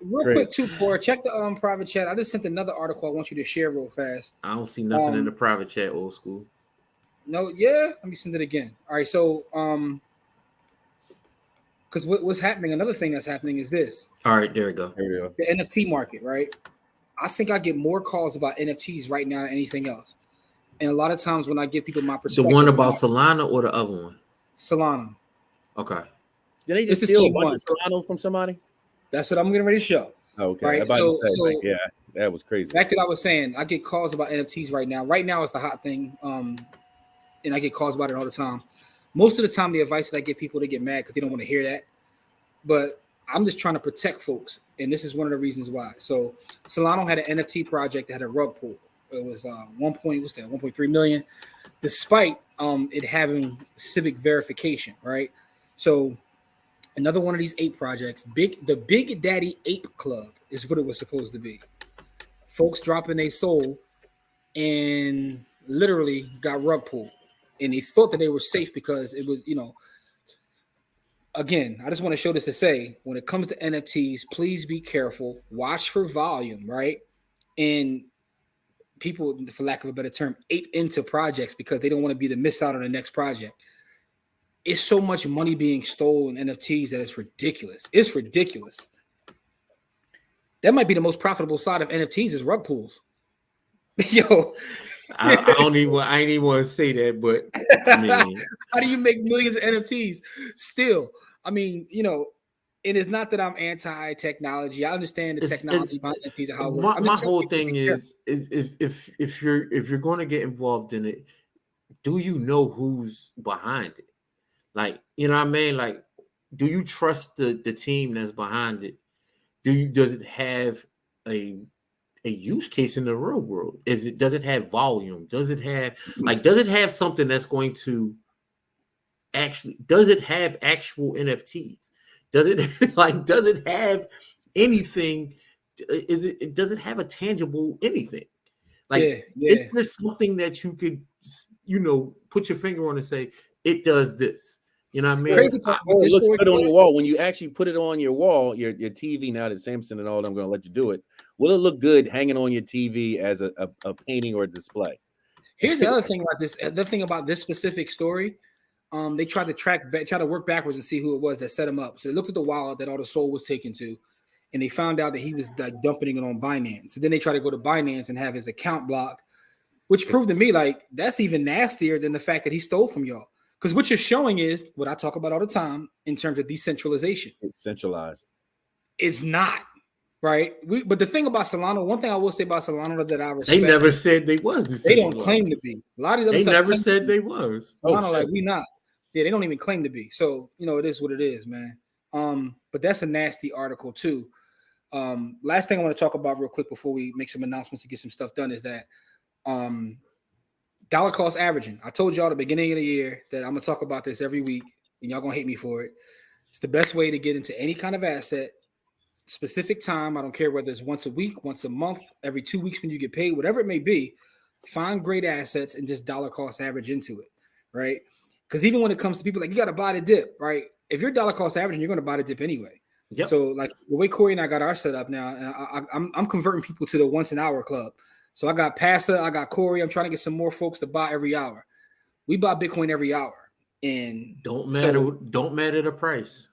real quick, too, Cora, check the private chat. I just sent another article I want you to share real fast.
I don't see nothing in the private chat, old school.
No, yeah. Let me send it again. All right, so because what's happening, another thing that's happening is this.
All right, there we go.
The NFT market, right? I think I get more calls about NFTs right now than anything else. And a lot of times when I give people my perspective,
the one about Solana or the other one?
Solana.
Okay.
Did they just steal a bunch of Solana from somebody?
That's what I'm getting ready to show.
Okay.
Right?
Yeah, that was crazy.
Back to what I was saying, I get calls about NFTs right now. Right now it's the hot thing. And I get calls about it all the time. Most of the time, the advice that I give people, they get mad because they don't want to hear that. But I'm just trying to protect folks. And this is one of the reasons why. So Solana had an NFT project that had a rug pull. It was 1.3 million, despite it having civic verification, right? So another one of these ape projects, the Big Daddy Ape Club is what it was supposed to be. Folks dropping their soul and literally got rug pulled. And they thought that they were safe because it was, again, I just want to show this to say, when it comes to NFTs, please be careful. Watch for volume, right? And people, for lack of a better term, ape into projects because they don't want to be the miss out on the next project. It's so much money being stolen in NFTs that it's ridiculous. It's ridiculous. That might be the most profitable side of NFTs is rug pulls. Yo.
I ain't even want to say that, but I mean,
how do you make millions of NFTs? Still, I mean, and it's not that I'm anti-technology. I understand the technology behind NFTs and how it works.
My whole thing is if you're going to get involved in it, do you know who's behind it? Like, you know what I mean? Like, do you trust the team that's behind it? Does it have a use case in the real world? Does it have volume? Does it have something that's going to actually, does it have actual NFTs? Does it have anything? Does it have a tangible anything? Like, is there something that you could, put your finger on and say it does this? You know what I mean?
Crazy part,
it looks good on your wall. When you actually put it on your wall, your TV, now that Samson and all, I'm going to let you do it. Will it look good hanging on your TV as a painting or a display?
Here's the other thing about this. The thing about this specific story, they tried to try to work backwards and see who it was that set him up. So they looked at the wallet that all the soul was taken to, and they found out that he was like dumping it on Binance. So then they tried to go to Binance and have his account blocked, which proved to me like that's even nastier than the fact that he stole from y'all. Because what you're showing is what I talk about all the time in terms of decentralization.
It's centralized.
It's not, right? But the thing about Solana, one thing I will say about Solana that I respect,
they never said they was decentralized.
They don't claim to be. A lot of these other
they
stuff
never said they was.
Solana, like we not. Yeah, they don't even claim to be. So, it is what it is, man. But that's a nasty article too. Last thing I want to talk about real quick before we make some announcements to get some stuff done is that dollar cost averaging. I told y'all at the beginning of the year that I'm gonna talk about this every week, and y'all gonna hate me for it. It's the best way to get into any kind of asset. Specific time. I don't care whether it's once a week, once a month, every 2 weeks when you get paid, whatever it may be. Find great assets and just dollar cost average into it, right? Because even when it comes to people, like you got to buy the dip, right? If you're dollar cost averaging, you're going to buy the dip anyway. Yep. So like the way Corey and I got our set up now, and I'm converting people to the once an hour club. So I got Passa, I got Corey. I'm trying to get some more folks to buy every hour. We buy Bitcoin every hour, and
don't matter the price.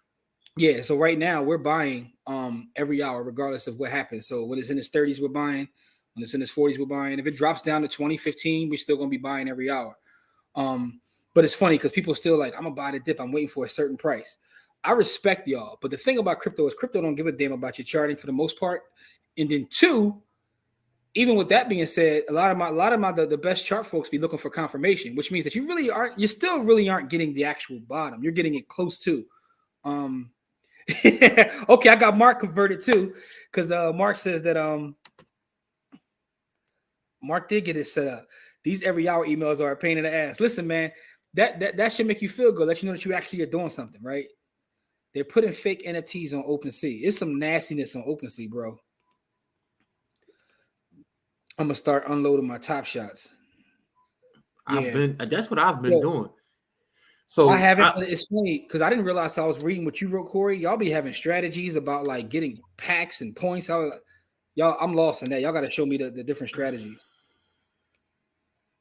Yeah. So right now we're buying every hour, regardless of what happens. So when it's in its 30s, we're buying. When it's in its 40s, we're buying. If it drops down to 2015, we're still going to be buying every hour. But it's funny because people still like, I'm going to buy the dip. I'm waiting for a certain price. I respect y'all. But the thing about crypto is crypto don't give a damn about your charting for the most part. And then two, even with that being said, a lot of the best chart folks be looking for confirmation, which means that you still really aren't getting the actual bottom. You're getting it close to. Okay, I got Mark converted too, because Mark says that Mark did get it set up. These every hour emails are a pain in the ass. Listen, man, that should make you feel good. Let you know that you actually are doing something, right? They're putting fake NFTs on OpenSea. It's some nastiness on OpenSea, bro. I'm gonna start unloading my top shots.
That's what I've been doing. So
I haven't. It's funny because I didn't realize I was reading what you wrote, Corey. Y'all be having strategies about like getting packs and points. I'm lost in that. Y'all got to show me the different strategies.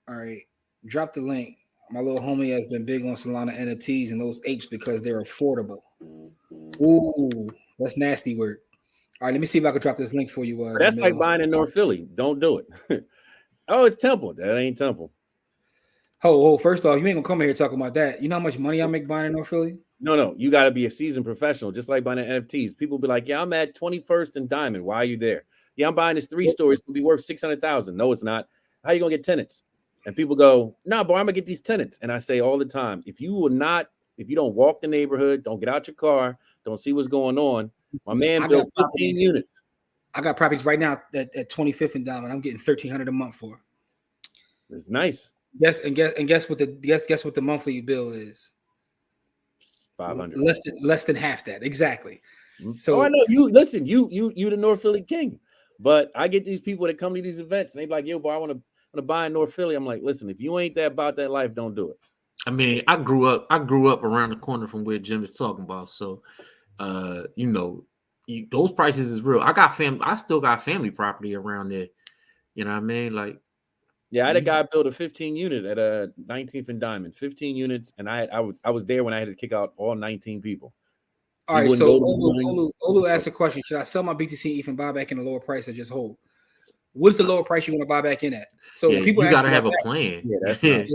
All right, drop the link. My little homie has been big on Solana NFTs and those apes because they're affordable. Ooh, that's nasty work. All right, let me see if I can drop this link for you.
That's
Jamil.
like buying in North Philly. Don't do it. Oh, it's Temple. That ain't Temple.
First off, you ain't gonna come here talking about that. You know how much money I make buying in North Philly?
No. You got to be a seasoned professional, just like buying NFTs. People be like, yeah, I'm at 21st and Diamond. Why are you there? Yeah, I'm buying this 3 stories. It'll be worth $600,000. No, it's not. How you gonna get tenants? And people go, no, boy, I'm gonna get these tenants. And I say all the time, if you don't walk the neighborhood, don't get out your car, don't see what's going on. My man built 15 units.
I got properties right now at 25th and Diamond. I'm getting $1,300 a month for.
It's nice.
Guess what the monthly bill is?
500.
Less than half that. Exactly. So
I know you. Listen, you the North Philly king. But I get these people that come to these events and they be like, yo, boy, I want to buy in North Philly. I'm like, listen, if you ain't that about that life, don't do it.
I mean, I grew up around the corner from where Jim is talking about. So those prices is real. I still got family property around there. You know what I mean? Like,
yeah, I had a guy build a 15 unit at 19th and Diamond, 15 units, and I was there when I had to kick out all 19 people.
All right, so Olu asked a question: should I sell my BTC ETH and buy back in a lower price or just hold? What's the lower price you want to buy back in at? So people
you got to have a plan.
Yeah, that's nice.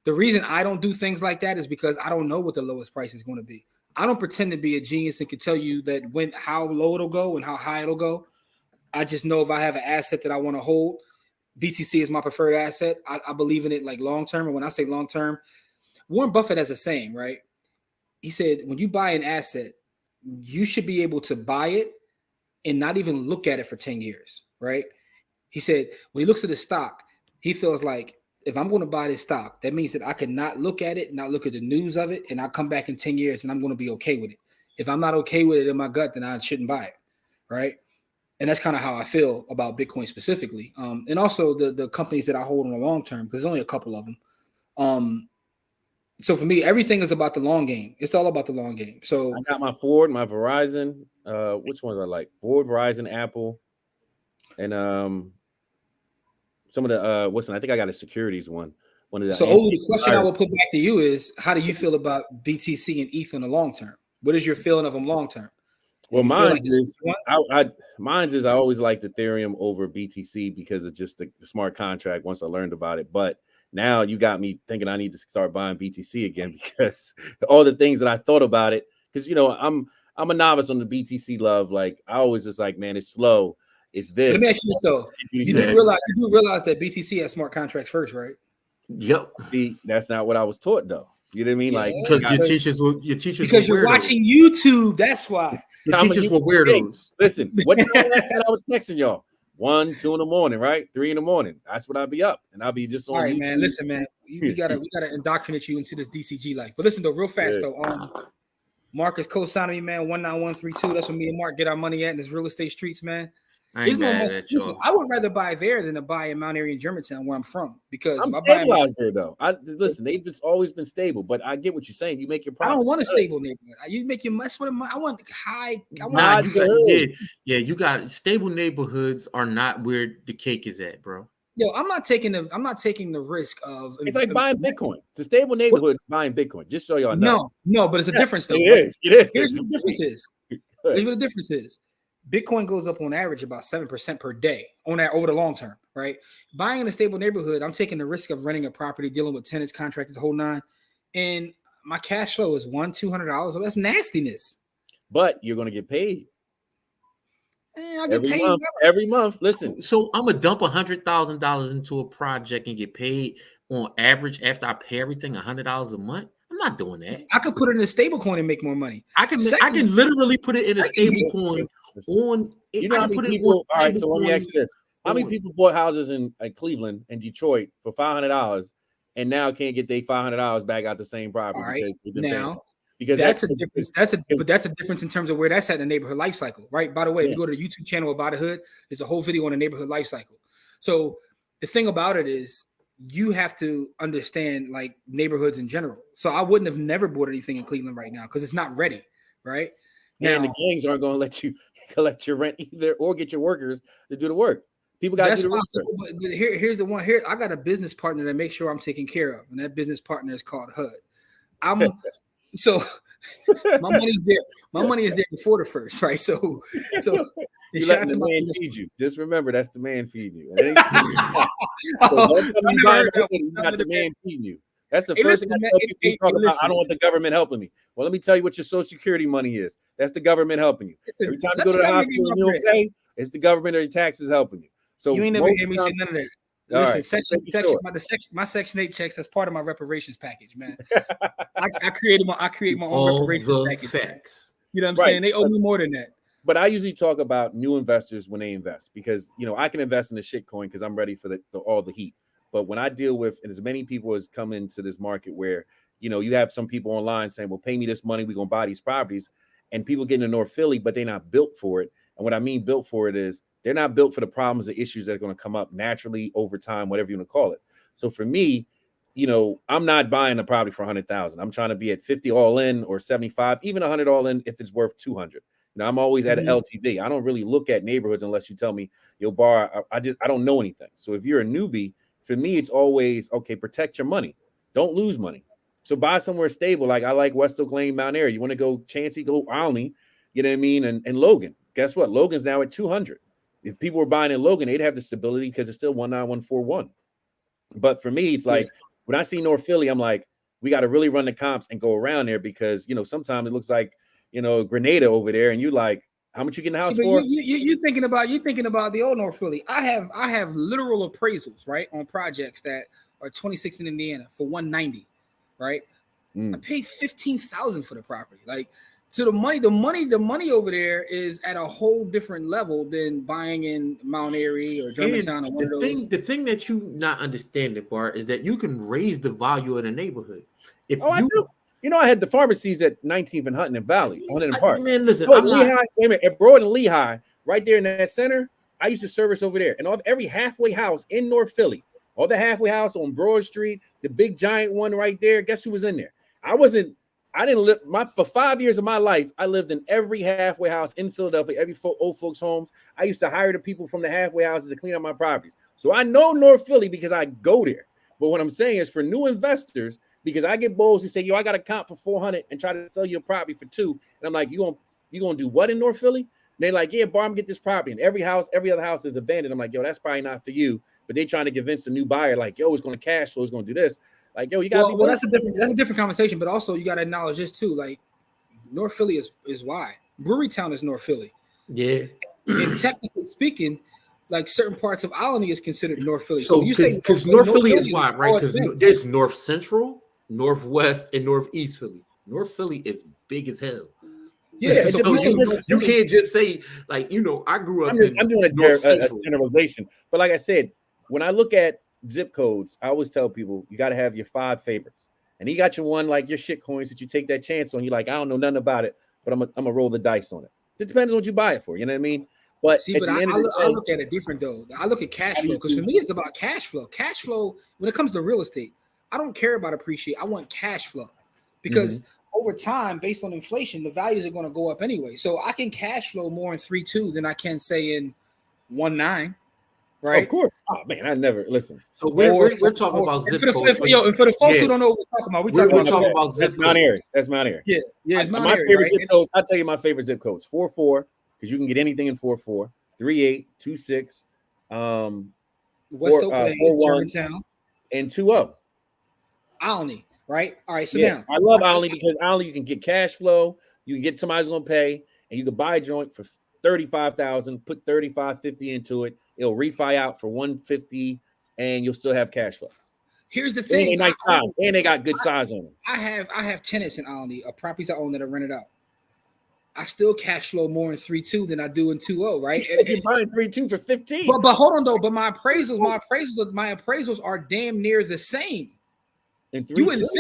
The reason I don't do things like that is because I don't know what the lowest price is going to be. I don't pretend to be a genius and can tell you that how low it'll go and how high it'll go. I just know if I have an asset that I want to hold, BTC is my preferred asset. I believe in it like long term. And when I say long term, Warren Buffett has a saying, right? He said, when you buy an asset, you should be able to buy it and not even look at it for 10 years, right? He said, when he looks at the stock, he feels like if I'm going to buy this stock, that means that I can not look at it, not look at the news of it, and I'll come back in 10 years and I'm going to be okay with it. If I'm not okay with it in my gut, then I shouldn't buy it, right? And that's kind of how I feel about Bitcoin specifically. And also the companies that I hold on the long term, because there's only a couple of them. So for me, everything is about the long game. It's all about the long game. So
I got my Ford, my Verizon. Which ones I like? Ford, Verizon, Apple, and some of the I think I got a securities one. One of the.
So the question I will put back to you is, how do you feel about BTC and ETH in the long term? What is your feeling of them long term?
Well, mine's is I always liked Ethereum over BTC because of just the smart contract once I learned about it. But now you got me thinking I need to start buying BTC again because all the things that I thought about it, because I'm a novice on the BTC love. Like I always just like, man, it's slow. It's this.
But let me ask you this though. You do realize that BTC has smart contracts first, right?
Yep.
See, that's not what I was taught though. See what I mean? Yeah, like
because your teachers
because you're watching YouTube. That's why.
Your teachers were weirdos.
Listen, what time I was texting y'all? 1, 2 in the morning, right? 3 in the morning. That's when I'll be up, and I'll be just on.
All right,
YouTube.
man. Listen, man. We gotta indoctrinate you into this DCG life. But listen though, real fast though. Marcus co-signing me, man. 19132. That's where me and Mark get our money at in this real estate streets, man. I would rather buy there than to buy in Mount Airy in Germantown, where I'm from, because
I'm stabilized there though. Listen, they've just always been stable, but I get what you're saying. You make your profit.
I don't want a stable neighborhood. You make your mess with them. I want high.
You got stable neighborhoods are not where the cake is at, bro.
Yo, I'm not taking the risk of.
It's like buying Bitcoin. It's a stable neighborhood. It's buying Bitcoin. Just so y'all know.
No, but it's a difference though.
It is.
Here's what the difference is. Here's what the difference is. Bitcoin goes up on average about 7% per day on that over the long term, right? Buying in a stable neighborhood, I'm taking the risk of renting a property, dealing with tenants, contractors, the whole nine, and my cash flow is $200. So that's nastiness.
But you're gonna get paid.
I get paid
every month. Listen,
so I'm gonna dump $100,000 into a project and get paid on average after I pay everything $100 a month. I'm not doing that.
I could put it in a stable coin and make more money.
I can literally put it in a stable coin on.
You know how many people? All right, so let me ask you this: how many people bought houses in Cleveland and Detroit for $500 and now can't get their $500 back out the same property?
All right,
because
because that's a difference. That's a difference in terms of where that's at in the neighborhood life cycle, right? By the way, if you go to the YouTube channel about the hood, there's a whole video on the neighborhood life cycle. So the thing about it is, you have to understand like neighborhoods in general. So I wouldn't have never bought anything in Cleveland right now because it's not ready, right?
And the gangs aren't going to let you collect your rent either or get your workers to do the work. People got to do the research.
But here's the one. Here, I got a business partner that makes sure I'm taken care of, and that business partner is called HUD. So my money's there. My money is there before the first, right? So
you let the man feed you. Just remember, that's the man feeding you. Not the man feeding you. That's the first thing I tell people talk about. I don't want the government helping me. Well, let me tell you what your Social Security money is. That's the government helping you. Every time you go to the hospital and you don't pay, it's the government or your taxes helping you. So
you ain't never hear me say none of that. Listen, my Section 8 checks, that's part of my reparations package, man. I create my own reparations package.
Facts.
You know what I'm saying? They owe me more than that.
But I usually talk about new investors when they invest because I can invest in the shitcoin because I'm ready for all the heat. But when I deal with as many people as come into this market where you have some people online saying, "Well, pay me this money, we're gonna buy these properties," and people get into North Philly, but they're not built for it. And what I mean built for it is they're not built for the problems, the issues that are going to come up naturally over time, whatever you want to call it. So for me, I'm not buying a property for $100,000. I'm trying to be at 50 all in or 75, even 100 all in if it's worth 200. I'm always at an LTV. I don't really look at neighborhoods unless you tell me, "Yo, Bar, I don't know anything." So if you're a newbie, for me, it's always okay. Protect your money. Don't lose money. So buy somewhere stable. Like I like West Oak Lane, Mount Airy. You want to go Chancey, go Alney. You know what I mean? And Logan. Guess what? Logan's now at 200. If people were buying in Logan, they'd have the stability because it's still 19141. But for me, it's like when I see North Philly, I'm like, we got to really run the comps and go around there because sometimes it looks like Grenada over there, and you like, how much you get in the house for?
You thinking about the old North Philly. I have literal appraisals, right, on projects that are 26 in Indiana for 190, right? I paid $15,000 for the property. Like So the money over there is at a whole different level than buying in Mount Airy or Germantown or one of those.
The thing that you not understanding, Bart, is that you can raise the value of the neighborhood. If
I do. You know, I had the pharmacies at 19th and Huntington Valley, Huntington Park.
Man, listen,
wait a minute, at Broad and Lehigh, right there in that center, I used to service over there. And every halfway house in North Philly, all the halfway house on Broad Street, the big giant one right there, guess who was in there? I didn't live for 5 years of my life. I lived in every halfway house in Philadelphia, every old folks' homes. I used to hire the people from the halfway houses to clean up my properties. So I know North Philly because I go there. But what I'm saying is for new investors, because I get bulls who say, yo, I got a comp for 400 and try to sell you a property for 2. And I'm like, you gonna do what in North Philly? And they're like, yeah, Bar, I'm gonna get this property. And every other house is abandoned. I'm like, yo, that's probably not for you. But they trying to convince the new buyer, like, yo, it's gonna cash flow, it's gonna do this. Like, yo, you gotta
that's a different conversation. But also you gotta acknowledge this too. Like, North Philly is wide. Brewery Town is North Philly.
Yeah.
And technically speaking, like certain parts of Alany is considered North Philly.
So because North Philly is wide, right? Because there's North Central, Northwest, and Northeast Philly. North Philly is big as hell.
Yeah,
so you can't just say, like, you know, I grew up
I'm doing a generalization. But like I said, when I look at zip codes, I always tell people you got to have your 5 favorites. And you got your one, like your shit coins that you take that chance on. You're like, I don't know nothing about it, but I'm gonna roll the dice on it. It depends on what you buy it for. You know what I mean? But
I look at it different though. I look at cash flow because for me it's about cash flow. Cash flow when it comes to real estate, I don't care about appreciate. I want cash flow because over time, based on inflation, the values are going to go up anyway. So I can cash flow more in 3.2 than I can say in 1.9. Right?
Of course. Oh man, I never listen.
So we're talking about zip codes.
And for the folks who don't know what we're talking about, we're talking about
zip codes. Mount Airy. That's Mount Airy.
Yeah, it's Mount
Airy. My favorite zip codes. I'll tell you my favorite zip codes: 4.4, because you can get anything in 4.4, 3.8, 2.6,
West Oakland, Germantown,
and 2.0.
Alany, right? All right. So now
I love Alany because Alany you can get cash flow, you can get somebody who's gonna pay, and you can buy a joint for $35,000, put $35.50 into it. It'll refi out for $150, and you'll still have cash flow.
Here's the thing:
and they nice size, and they got good size on them. I
have tenants in Alany, properties I own that are rented out. I still cash flow more in 3.2 than I do in 2.0, right?
You're buying 3.2 for 15.
But hold on though. But my appraisals are damn near the same. You wouldn't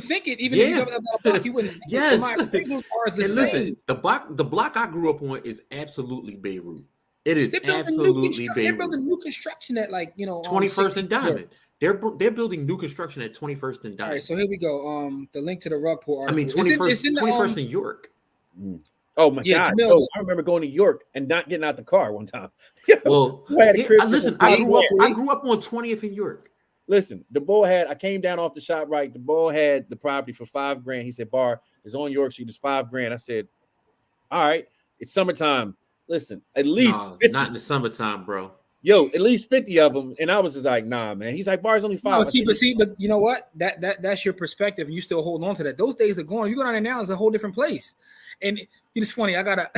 think it, even if you go up block, you wouldn't think
yes.
it. My appraisals are the same.
Listen, the block I grew up on is absolutely Beirut. It is absolutely Beirut.
They're building new construction at
21st and Diamond. They're building new construction at 21st and Diamond. All right,
so here we go. The link to the rug pool article.
I mean, 21st in York.
Oh my God! I remember going to York and not getting out the car one time.
Well, listen, I grew up on 20th in York.
Listen, I came down off the shop right. The ball had the property for $5,000. He said, Bar, it's on York Street, it's $5,000. I said, all right, it's summertime. Listen, at least 50.
Not in the summertime, bro.
Yo, at least 50 of them. And I was just like, nah, man. He's like, Bar's only 5.
But you know what? That's your perspective. And you still hold on to that. Those days are gone. You go down there now, it's a whole different place. And it's funny. I got to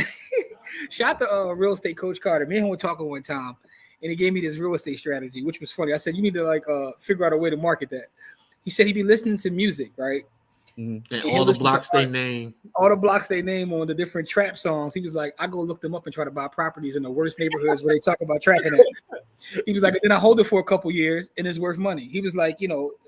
shout out to real estate coach Carter. Me and him were talking one time. And he gave me this real estate strategy, which was funny. I said, you need to figure out a way to market that. He said he'd be listening to music, right?
Mm-hmm. And all the blocks they name.
All the blocks they name on the different trap songs. He was like, I go look them up and try to buy properties in the worst neighborhoods where they talk about trapping at. He was like, then I hold it for a couple years and it's worth money. He was like,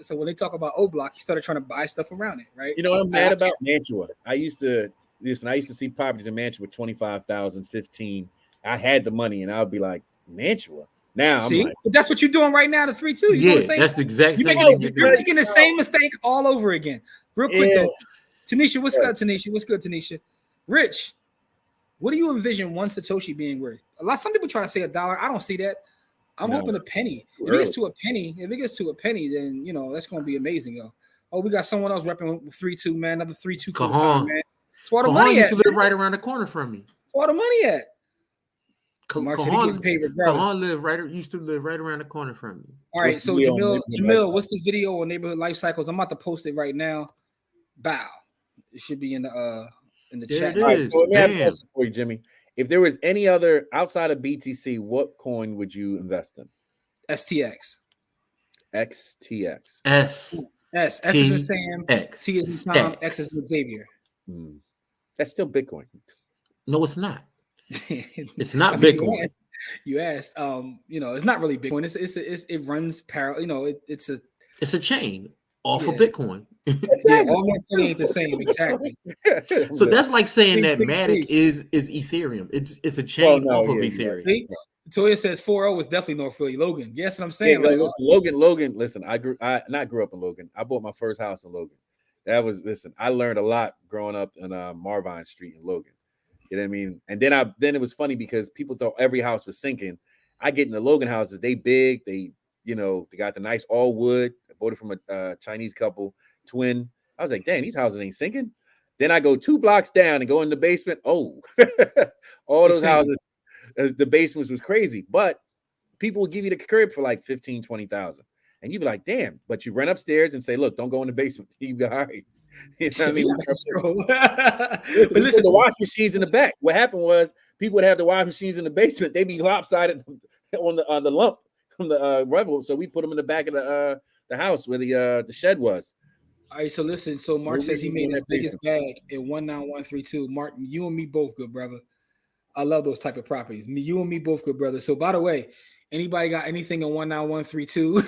so when they talk about O Block, he started trying to buy stuff around it, right?
You know what I'm mad about? Mantua. I used to see properties in Mantua with 25,000, 15. I had the money and I would be like, Mantua. Now,
but that's what you're doing right now. The 3.2.
Yeah, that's the exact same thing.
You're making the same mistake all over again. Real quick though, Tanisha, what's good, Tanisha? What's good, Tanisha? Rich, what do you envision one Satoshi being worth? Some people try to say $1. I don't see that. I'm hoping a penny. If it gets to a penny, then that's going to be amazing, yo. Oh, we got someone else repping 3.2, man. Another 3.2 cosign, man. That's where the money at.
Used to live right around the corner from me.
That's where the money at.
Kahan used to live right around the corner from me.
All right, so Jamil, what's the video on neighborhood life cycles? I'm about to post it right now. Bow. It should be in the chat.
All right, so let me have a question for you, Jimmy. If there was any other outside of BTC, what coin would you invest in?
STX.
XTX.
S is in Sam. T is in Tom. X is in Xavier.
That's still Bitcoin.
No, it's not. It's not
I mean,
Bitcoin.
You asked. It's not really Bitcoin. It runs parallel. It's
a chain off of Bitcoin.
Yeah, all that ain't the same. Exactly.
So that's like saying that Matic is Ethereum. It's a chain off of Ethereum.
Yeah. Toya says 4.0 was definitely North Philly. Logan. Yes, what I'm saying.
Yeah, Logan. Listen, I grew up in Logan. I bought my first house in Logan. I learned a lot growing up in Marvine Street in Logan. You know what I mean? And then it was funny because people thought every house was sinking. I get in the Logan houses, they big, they got the nice all wood. I bought it from a Chinese couple, twin. I was like, dang, these houses ain't sinking. Then I go 2 blocks down and go in the basement. Oh, all those houses, the basements was crazy. But people will give you the crib for like 15, 20,000. And you'd be like, damn, but you run upstairs and say, look, don't go in the basement. You go, all right. You know what I mean? Listen, the wash machines in the back. What happened was people would have the wash machines in the basement. They'd be lopsided on the lump from the Revel. So we put them in the back of the house where the shed was.
All right, so listen. So Mark says he made his biggest bag in 19132. Mark, you and me both, good brother. I love those type of properties. You and me both, good brother. So by the way, anybody got anything in 19132?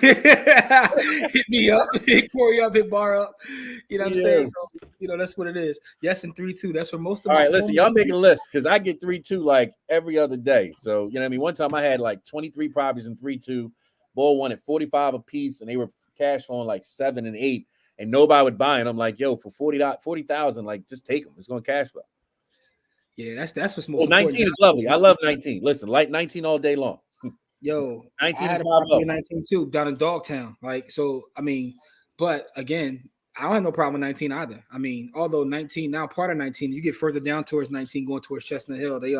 Hit me up, hit Corey up, hit Bar up. You know what I'm saying? So that's what it is. Yes, in 3.2. That's where most of.
All right, listen, y'all making a list because I get 3.2 like every other day. So you know what I mean. One time I had like 23 properties in 3.2. Ball wanted 45 a piece, and they were cash flowing like 7 and 8, and nobody would buy. And I'm like, yo, for 40,000, like just take them. It's going to cash flow.
Yeah, that's what's most.
19 is lovely. I love 19. Listen, like 19 all day long.
Yo,
19
I had a property in 19 too down in Dogtown. Like, so I mean, but again, I don't have no problem with 19 either. I mean, although 19 now part of 19, you get further down towards 19, going towards Chestnut Hill. They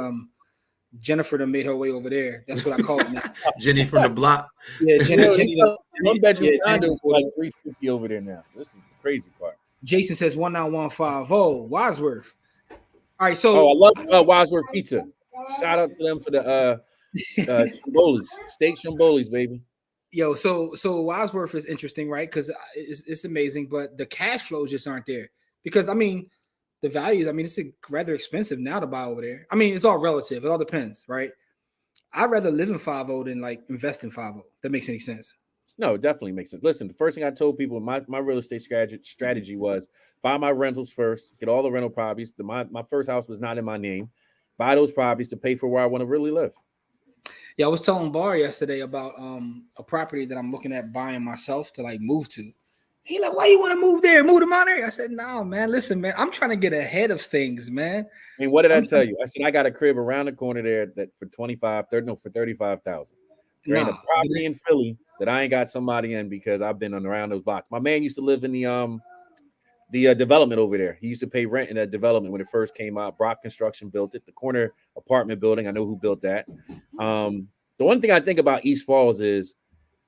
Jennifer done made her way over there. That's what I call it now.
Jenny from the block.
Yeah, Jenny.
One bedroom condo for like 350 over there now. This is the crazy part.
Jason says 19150 Wadsworth. All right, so
I love Wadsworth Pizza. Shout out to them for the Shambolis, steak Shambolis, baby.
Yo, so Wadsworth is interesting, right? Because it's amazing, but the cash flows just aren't there. Because I mean, the values. I mean, it's rather expensive now to buy over there. I mean, it's all relative. It all depends, right? I'd rather live in 5.0 than like invest in 5.0. That makes any sense?
No, it definitely makes sense. Listen, the first thing I told people, my real estate strategy was buy my rentals first, get all the rental properties. My first house was not in my name. Buy those properties to pay for where I want to really live.
Yeah, I was telling Bar yesterday about a property that I'm looking at buying myself to like move to. He like, why you want to move there? Move to Monterey? I said, no, man. Listen, man, I'm trying to get ahead of things, man.
I mean, what did I tell you? I said I got a crib around the corner there that for for 35,000. There ain't a property in Philly that I ain't got somebody in because I've been around those blocks. My man used to live in the development over there. He used to pay rent in that development when it first came out. Brock Construction built it. The corner apartment building. I know who built that. The one thing I think about East Falls is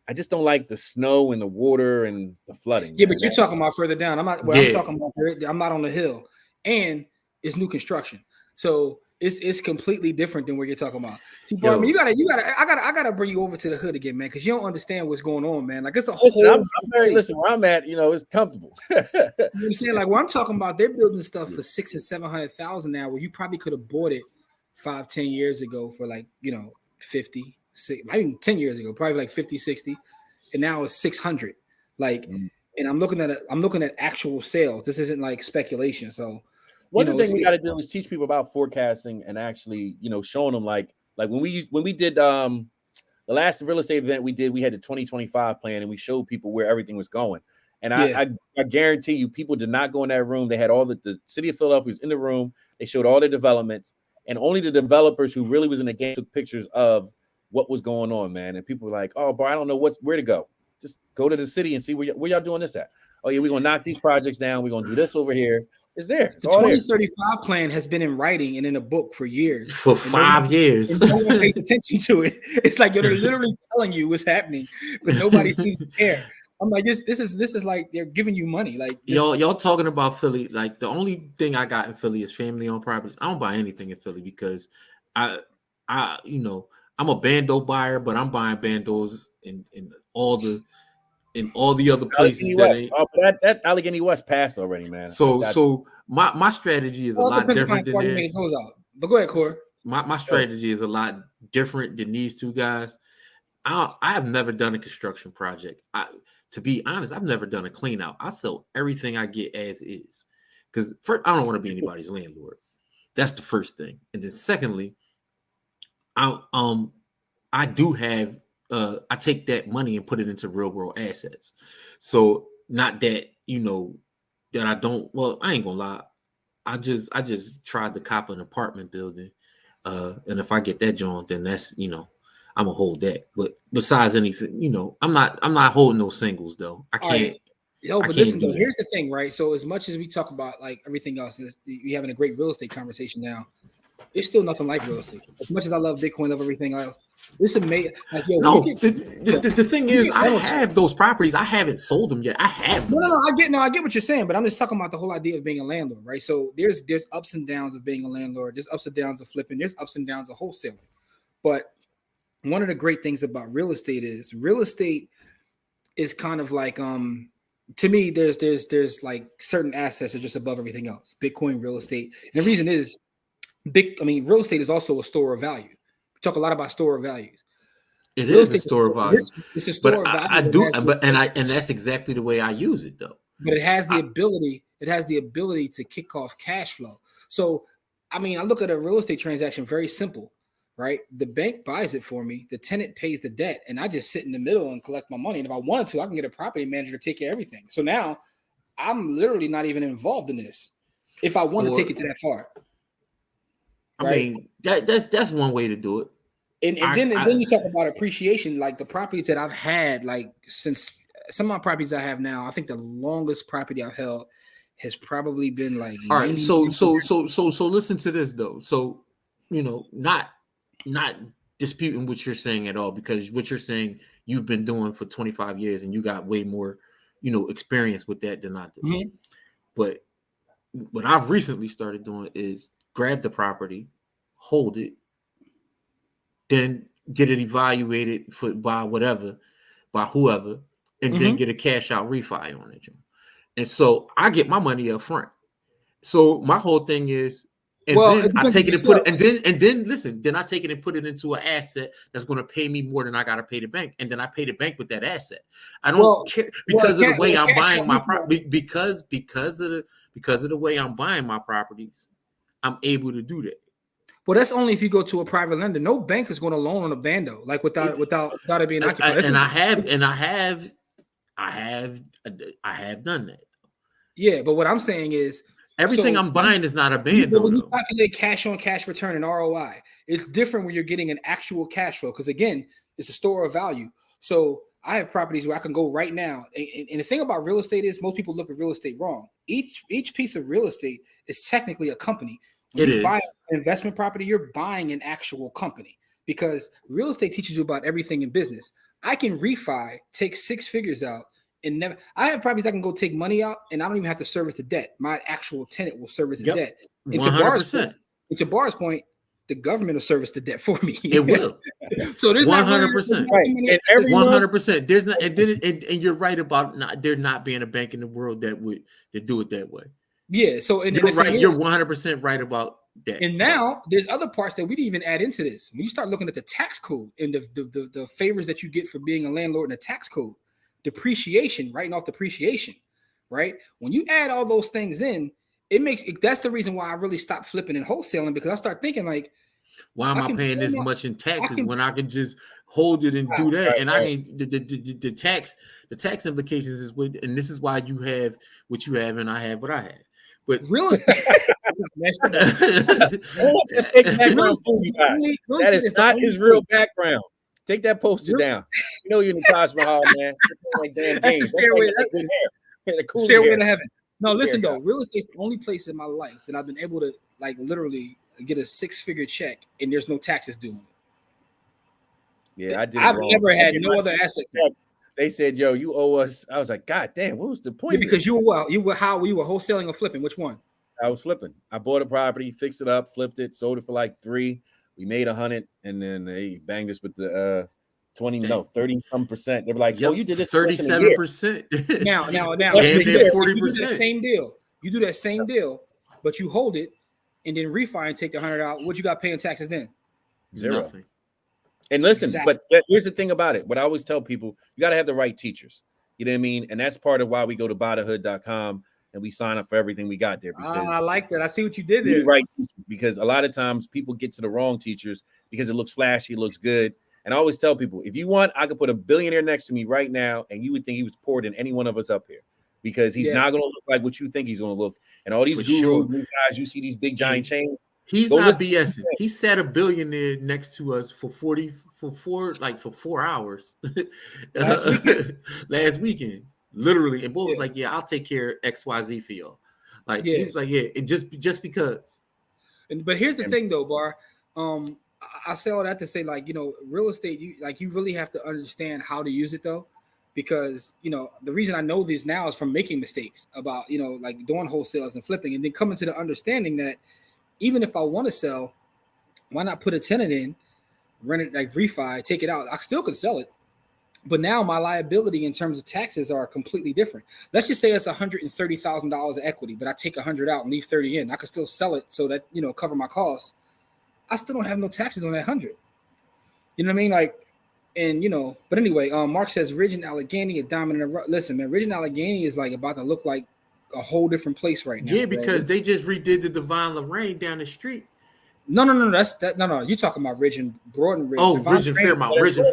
I just don't like the snow and the water and the flooding.
Yeah, man. But you're talking about further down. I'm not. I'm talking about. I'm not on the hill, and it's new construction, so it's completely different than what you're talking about. See, Barman, you gotta. I gotta bring you over to the hood again, man, because you don't understand what's going on, man. Like it's a whole.
Listen, where I'm at, it's comfortable.
You know what I'm saying? Like where I'm talking about, they're building stuff for $600,000 and $700,000 now, where you probably could have bought it 5-10 years ago for like 50. Even 10 years ago, probably like 50, 60, and now it's 600. Like, and I'm looking at actual sales. This isn't like speculation. So
one of the things we got to do is teach people about forecasting and actually, showing them like when we did the last real estate event we did, we had the 2025 plan and we showed people where everything was going. And I guarantee you, people did not go in that room. They had all the city of Philadelphia was in the room. They showed all their developments, and only the developers who really was in the game took pictures of what was going on, man. And people were like, oh, bro, I don't know where to go. Just go to the city and see where y'all doing this at. Oh, yeah, we're going to knock these projects down. We're going to do this over here. It's there. It's
the 2035 plan has been in writing and in a book for years.
For 5 years.
And no one pays attention to it. It's like they're literally telling you what's happening, but nobody seems to care. I'm like, this is like they're giving you money. Like
y'all talking about Philly. Like the only thing I got in Philly is family-owned properties. I don't buy anything in Philly because I'm a bando buyer, but I'm buying bandos in all the in all the other places that ain't.
Oh, but that Allegheny West passed already, man.
So my strategy is a lot different than theirs.
But go ahead, Corey.
My strategy is a lot different than these two guys. I have never done a construction project. To be honest, I've never done a clean out. I sell everything I get as is, because first, I don't want to be anybody's landlord. That's the first thing, and then secondly, I do have I take that money and put it into real world assets. So not that that I don't. Well, I ain't gonna lie. I just tried to cop an apartment building, and if I get that joint, then that's I'm gonna hold that. But besides anything, I'm not holding those singles though. I can't.
Right. But listen though, here's the thing, right? So as much as we talk about like everything else, we having a great real estate conversation now. It's still nothing like real estate. As much as I love Bitcoin, love everything else, it's amazing. Like,
the thing is, I have those properties. I haven't sold them yet. I have them.
I get what you're saying, but I'm just talking about the whole idea of being a landlord, right? So there's ups and downs of being a landlord. There's ups and downs of flipping. There's ups and downs of wholesaling. But one of the great things about real estate is kind of like to me, there's like certain assets are just above everything else. Bitcoin, real estate, and the reason is. Real estate is also a store of value. We talk a lot about store of values.
It is a store of value.
It's a store of value.
I do, and that's exactly the way I use it, though.
But it has the ability. It has the ability to kick off cash flow. So, I look at a real estate transaction very simple, right? The bank buys it for me. The tenant pays the debt, and I just sit in the middle and collect my money. And if I wanted to, I can get a property manager to take care of everything. So now, I'm literally not even involved in this. If I want to take it to that far.
Right. That's one way to do it.
And then you talk about appreciation, like the properties that I've had, like since some of my properties I have now, I think the longest property I've held has probably been like.
All right, so listen to this though. So, not disputing what you're saying at all, because what you're saying you've been doing for 25 years and you got way more, experience with that than I do. Mm-hmm. But what I've recently started doing is grab the property, hold it, then get it evaluated by whoever, and then get a cash out refi on it. And so I get my money up front. So my whole thing is, then I take it and put it, and then listen, then I take it and put it into an asset that's going to pay me more than I got to pay the bank, and then I pay the bank with that asset. I don't care because of the way I'm buying my property, because of the way I'm buying my properties. I'm able to do that.
Well, that's only if you go to a private lender. No bank is going to loan on a bando like without it being occupied.
I have done that.
Yeah, but what I'm saying is
everything I'm buying is not a bando.
When you calculate cash on cash return and ROI, it's different when you're getting an actual cash flow because again, it's a store of value. So I have properties where I can go right now. And the thing about real estate is most people look at real estate wrong. Each piece of real estate is technically a company. When you buy an investment property, you're buying an actual company because real estate teaches you about everything in business. I can refi, take 6 figures out, and never. I have properties I can go take money out, and I don't even have to service the debt. My actual tenant will service the debt.
100%.
To Bar's point, the government will service the debt for me.
It will.
So there's
100%.
Right.
And every
100%. There's not, and you're right about there not being a bank in the world that do it that way.
Yeah. So
you're right. You're 100% right about that.
And now there's other parts that we didn't even add into this. When you start looking at the tax code and the favors that you get for being a landlord in the tax code, depreciation, writing off depreciation, right? When you add all those things in, that's the reason why I really stopped flipping and wholesaling, because I start thinking like,
why am I paying this much in taxes when I can just hold it and do that? And I mean the tax implications is with, and this is why you have what you have and I have what I have. But
real estate
that is not his real background. Take that poster down. You know you're in the Taj Mahal, man. Like
that's the stairway. That's stairway to heaven. No, listen though, real estate's the only place in my life that I've been able to like literally get a 6-figure check and there's no taxes due on it.
Yeah, I did.
I've never had no other asset.
They said, "Yo, you owe us." I was like, "God damn, what was the point?"
Yeah, because you were wholesaling or flipping. Which one?
I was flipping. I bought a property, fixed it up, flipped it, sold it for like $3. We made $100, and then they banged us with the 30 some percent. They were like, "Oh, you did this
37%."
Now,
and
you do
40%.
that same deal. You do that same deal, but you hold it and then refi and take the 100 out. What you got paying taxes then?
Zero.
Nothing.
And listen,
Exactly.
but here's the thing about it. What I always tell people, you got to have the right teachers. You know what I mean? And that's part of why we go to buythehood.com and we sign up for everything we got there. Because
I like that. I see what you did there.
Right teachers, because a lot of times people get to the wrong teachers because it looks flashy, it looks good. And I always tell people, if you want, I could put a billionaire next to me right now, and you would think he was poorer than any one of us up here, because he's not going to look like what you think he's going to look. And all these gurus, these guys, you see these big giant chains.
He's not BSing. He sat a billionaire next to us for 4 hours last weekend, literally. And boy was like, "Yeah, I'll take care of XYZ for y'all." Like he was like, "Yeah," and just because.
But here's the thing, though, Bar. I say all that to say, like, real estate. You really have to understand how to use it, though, because the reason I know this now is from making mistakes about like doing wholesales and flipping, and then coming to the understanding that even if I want to sell, why not put a tenant in, rent it, like refi, take it out? I still could sell it. But now my liability in terms of taxes are completely different. Let's just say it's $130,000 of equity, but I take 100 out and leave 30 in. I could still sell it so that, cover my costs. I still don't have no taxes on that 100. You know what I mean? Like, and, but anyway, Mark says Ridge and Allegheny, a diamond in the rough. Listen, man, Ridge and Allegheny is like about to look like a whole different place right now.
Yeah, because they just redid the Divine Lorraine down the street.
No. You're talking about Ridge and Broad Ridge.
Oh, Ridge and Fairmount. Ridge and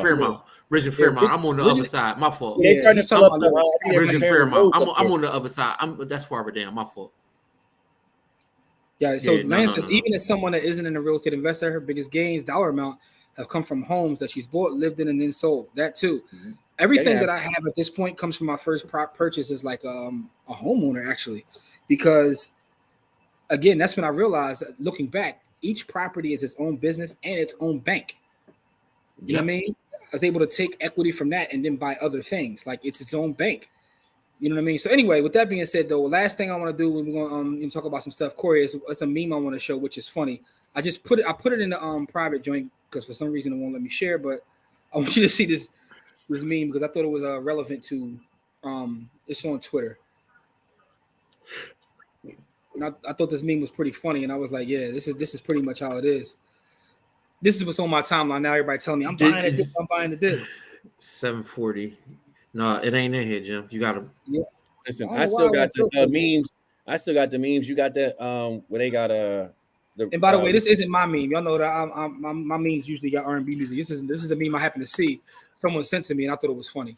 Fairmount. Ridge and Fairmount. I'm on the other side. My fault.
They started to tell us
Ridge and Fairmount. I'm on the other side. That's farther down. My fault.
Yeah. So Lance says, even as someone that isn't in a real estate investor, her biggest gains, dollar amount, have come from homes that she's bought, lived in, and then sold. That too. Mm-hmm. Everything that I have at this point comes from my first purchase as like a homeowner, actually, because again, that's when I realized that looking back, each property is its own business and its own bank. You know what I mean? I was able to take equity from that and then buy other things. Like it's its own bank. You know what I mean? So anyway, with that being said, though, last thing I want to do when we're going to talk about some stuff, Corey, it's a meme I want to show, which is funny. I put it in the private joint because for some reason it won't let me share, but I want you to see this meme because I thought it was relevant to it's on Twitter. And I thought this meme was pretty funny, and I was like, yeah, this is pretty much how it is. This is what's on my timeline now. Everybody telling me I'm buying it. I'm buying it.
740. No, it ain't in here, Jim. You got to.
Yeah. Listen, I still got the memes. I still got the memes. You got that where they got
and by the way, this isn't my meme. Y'all know that my memes usually got R&B music. This is a meme I happened to see. Someone sent to me, and I thought it was funny.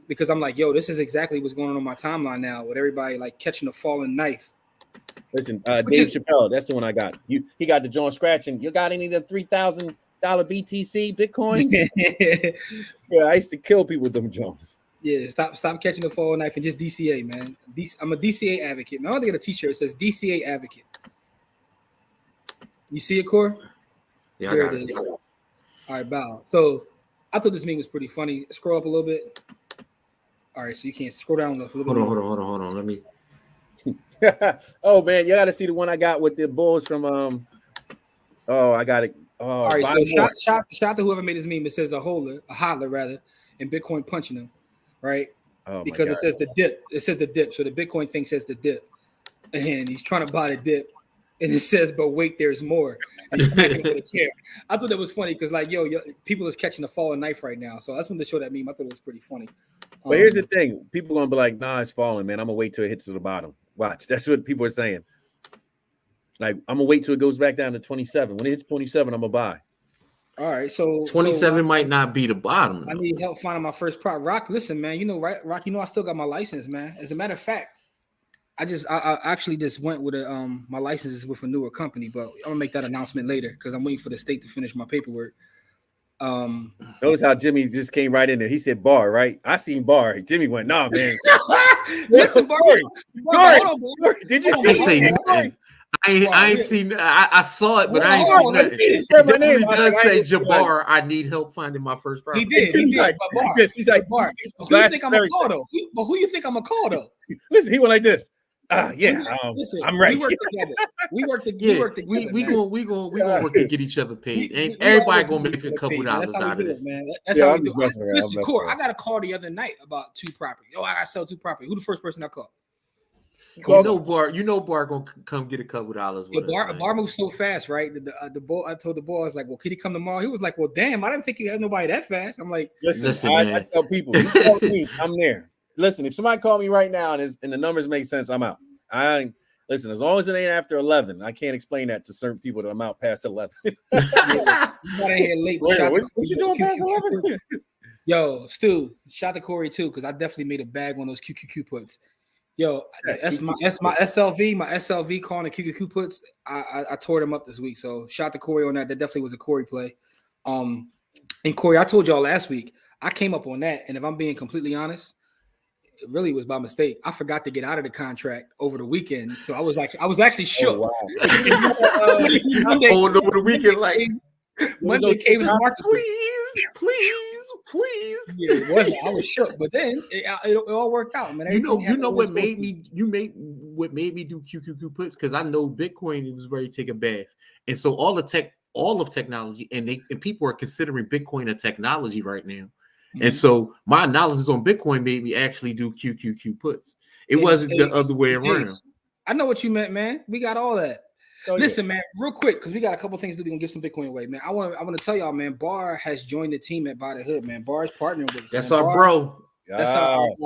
Because I'm like, yo, this is exactly what's going on my timeline now with everybody like catching a falling knife.
Listen, Dave Chappelle, that's the one I got. He got the joint scratching. You got any of the $3,000 BTC Bitcoins? Yeah, I used to kill people with them joints.
Yeah, stop catching the falling knife and just DCA, man. I'm a DCA advocate. Man, I want to get a t-shirt that says DCA advocate. You see it, Core?
Yeah,
there it is. All right, bow. So I thought this meme was pretty funny. Scroll up a little bit. All right, so you can't scroll down enough.
Hold on. Let me.
Oh man, you got to see the one I got with the Bulls from. I got it. Oh,
all right, so shout to whoever made this meme. It says a hodler rather, and Bitcoin punching him, right?
Oh,
because it says the dip. It says the dip. So the Bitcoin thing says the dip, and he's trying to buy the dip, and it says, "But wait, there's more." And he's smacking with a chair. I thought that was funny because, like, yo, people is catching a falling knife right now. So that's when they show that meme. I thought it was pretty funny.
But here's the thing: people gonna be like, "Nah, it's falling, man. I'm gonna wait till it hits to the bottom." Watch. That's what people are saying. Like, I'm gonna wait till it goes back down to 27. When it hits 27, I'm gonna buy.
All right, so
27 might not be the bottom.
I need help finding my first prop. Rock, listen, man. You know, right? Rock, I still got my license, man. As a matter of fact, I actually just went with my license is with a newer company, but I'm gonna make that announcement later because I'm waiting for the state to finish my paperwork.
Notice how Jimmy just came right in there. He said bar, right? I seen bar. Jimmy went, nah, man.
Listen, bar.
Did you see
nothing? I ain't seen. I saw it, but I ain't seen nothing. He does say Jabbar. I need help finding my first property.
He did. He's like,
he's like,
bar. Who you think I'm gonna call though? But who you think I'm gonna call though?
Listen, he went like this. Listen, I'm ready.
We work together. We work together.
We gonna work to get each other paid, and everybody gonna make a couple dollars out of this.
Man. That's how we do it. Listen, Core, I got a call the other night about 2 properties. I gotta sell 2 properties. Who the first person I called?
You know, Bar gonna come get a couple dollars with us.
Bar moves so fast, right? The boy, I told the boy, I was like, "Well, can he come tomorrow?" He was like, "Well, damn, I didn't think you had nobody that fast." I'm like,
"Listen, I tell people, you call me, I'm there. Listen, if somebody call me right now and the numbers make sense, I'm out. Listen, as long as it ain't after 11, I can't explain that to certain people that I'm out past 11. You got in here late. What you doing past 11?
Yo, Stu, shout to Corey too, because I definitely made a bag on those QQQ puts. Yo, that's my SLV, my SLV calling the QQQ puts. I tore them up this week. So shout to Corey on that. That definitely was a Corey play. And Corey, I told y'all last week, I came up on that. And if I'm being completely honest, it really was by mistake. I forgot to get out of the contract over the weekend. So I was actually shook.
Oh, wow.
Monday
over the weekend, like
Monday came to the market.
Please.
Yeah, it wasn't. I was shook, but then it all worked out, man.
You know what made me do QQQ puts, because I know Bitcoin was ready to take a bath, and so all of technology, and people are considering Bitcoin a technology right now, and so my analysis on Bitcoin made me actually do QQQ puts. It wasn't the other way around.
I know what you meant, man. We got all that. Listen, man, real quick, because we got a couple things to do. We're gonna give some Bitcoin away, man. I want to tell y'all, man. Bar has joined the team at Buy the Hood, man. Bar is partnering with us.
That's our bro.
That's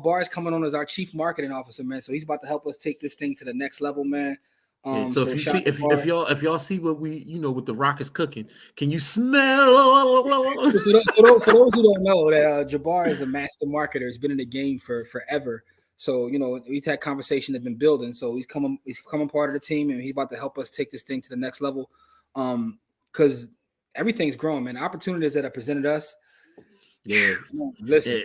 Bar is coming on as our chief marketing officer, man. So he's about to help us take this thing to the next level, man.
So if y'all see what we what the Rock is cooking, can you smell?
For those who don't know, that Jabbar is a master marketer. He's been in the game for forever. So, we've had conversation that's been building. So he's becoming part of the team, and he's about to help us take this thing to the next level. Because everything's growing, man. Opportunities that are presented us.
Yeah.
Listen.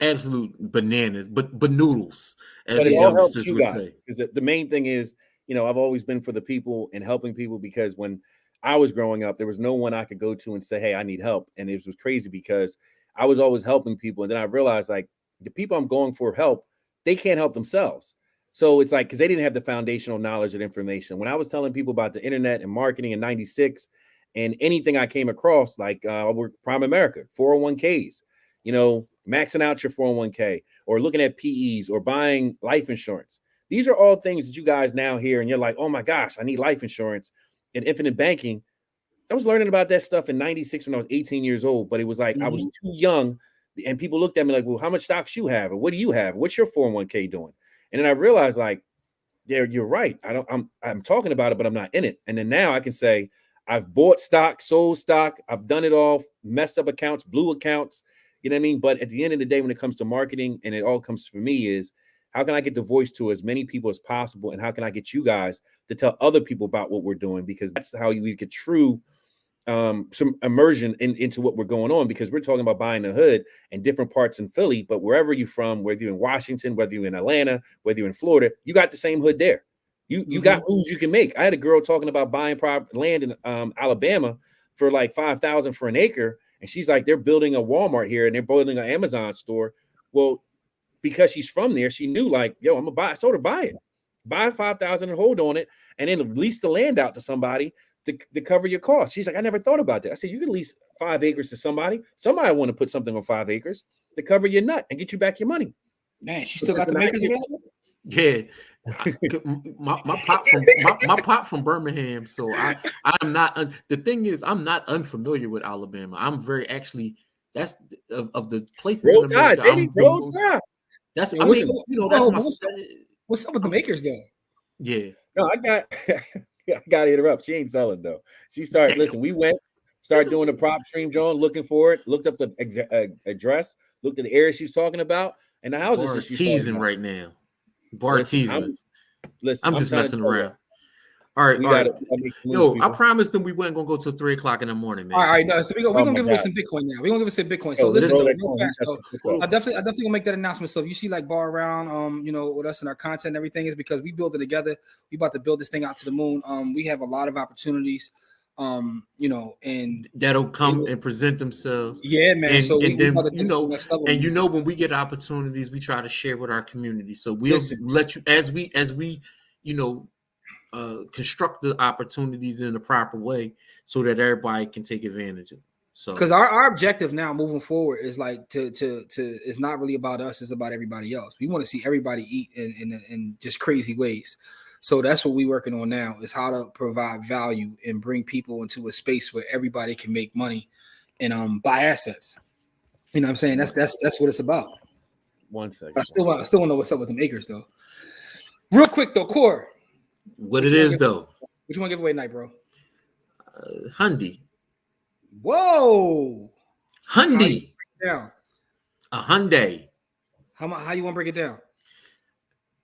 Absolute bananas, but noodles. As
but
the
it all helps
youngsters
you
would
guys.
say.
Because the main thing is, I've always been for the people and helping people, because when I was growing up, there was no one I could go to and say, hey, I need help. And it was crazy because I was always helping people. And then I realized, like, the people I'm going for help, they can't help themselves. So it's like, because they didn't have the foundational knowledge and information. When I was telling people about the internet and marketing in 96, and anything I came across, like Prime America, 401ks, maxing out your 401k, or looking at PEs, or buying life insurance. These are all things that you guys now hear, and you're like, oh my gosh, I need life insurance and infinite banking. I was learning about that stuff in 96 when I was 18 years old, but it was like I was too young. And people looked at me like, well, how much stocks you have? Or what do you have? What's your 401k doing? And then I realized, like, yeah, you're right. I'm talking about it, but I'm not in it. And then now I can say, I've bought stock, sold stock. I've done it all, messed up accounts, blue accounts. You know what I mean? But at the end of the day, when it comes to marketing, and it all comes for me, is how can I get the voice to as many people as possible? And how can I get you guys to tell other people about what we're doing? Because that's how you get true some immersion into what we're going on, because we're talking about buying the hood in different parts in Philly, but wherever you're from, whether you're in Washington, whether you're in Atlanta, whether you're in Florida, you got the same hood there. You got moves you can make. I had a girl talking about buying land in Alabama for like $5,000 for an acre, and she's like, they're building a Walmart here and they're building an Amazon store. Well, because she's from there, she knew, like, yo, I'm gonna buy. I told her, buy it, buy 5,000 and hold on it, and then lease the land out to somebody to cover your costs. She's like, I never thought about that. I said, you can lease 5 acres to somebody. Somebody want to put something on 5 acres to cover your nut and get you back your money.
Man, she still got the acres available?
Yeah. my pop from Birmingham, so I'm not. The thing is, I'm not unfamiliar with Alabama. I'm very that's of the places
Roll
in America.
Tide, baby, roll Tide.
That's
what's up with the makers though?
Yeah.
No, I got to interrupt. She ain't selling though. She started. Listen, we started doing the prop stream, John, looking for it. Looked up the address. Looked at the area she's talking about, and the houses that she's
teasing right now. Bar teasing. I'm just messing around. All right. Yo, I promised them we weren't gonna go till 3:00 in the morning, man.
All right, no. So we're gonna give us some Bitcoin now. We're gonna give us some Bitcoin. So listen, real fast. I definitely gonna make that announcement. So if you see like Bar around, with us and our content and everything, is because we build it together. We about to build this thing out to the moon. We have a lot of opportunities. You know, and
that'll come and present themselves.
Yeah, man.
And,
so
and then
you know,
and you know, when we get opportunities, we try to share with our community. So we'll let you as we you know, construct the opportunities in the proper way so that everybody can take advantage of it. So
because our objective now moving forward is like to it's not really about us, it's about everybody else. We want to see everybody eat in just crazy ways. So that's what we're working on now, is how to provide value and bring people into a space where everybody can make money and buy assets. You know what I'm saying? That's what it's about.
1 second.
I still want to know what's up with them acres though. Real quick though, Core.
What it is though?
What you want to give away tonight, bro?
Hyundai.
Whoa.
Hyundai.
Down.
A Hyundai.
How you want to break it down?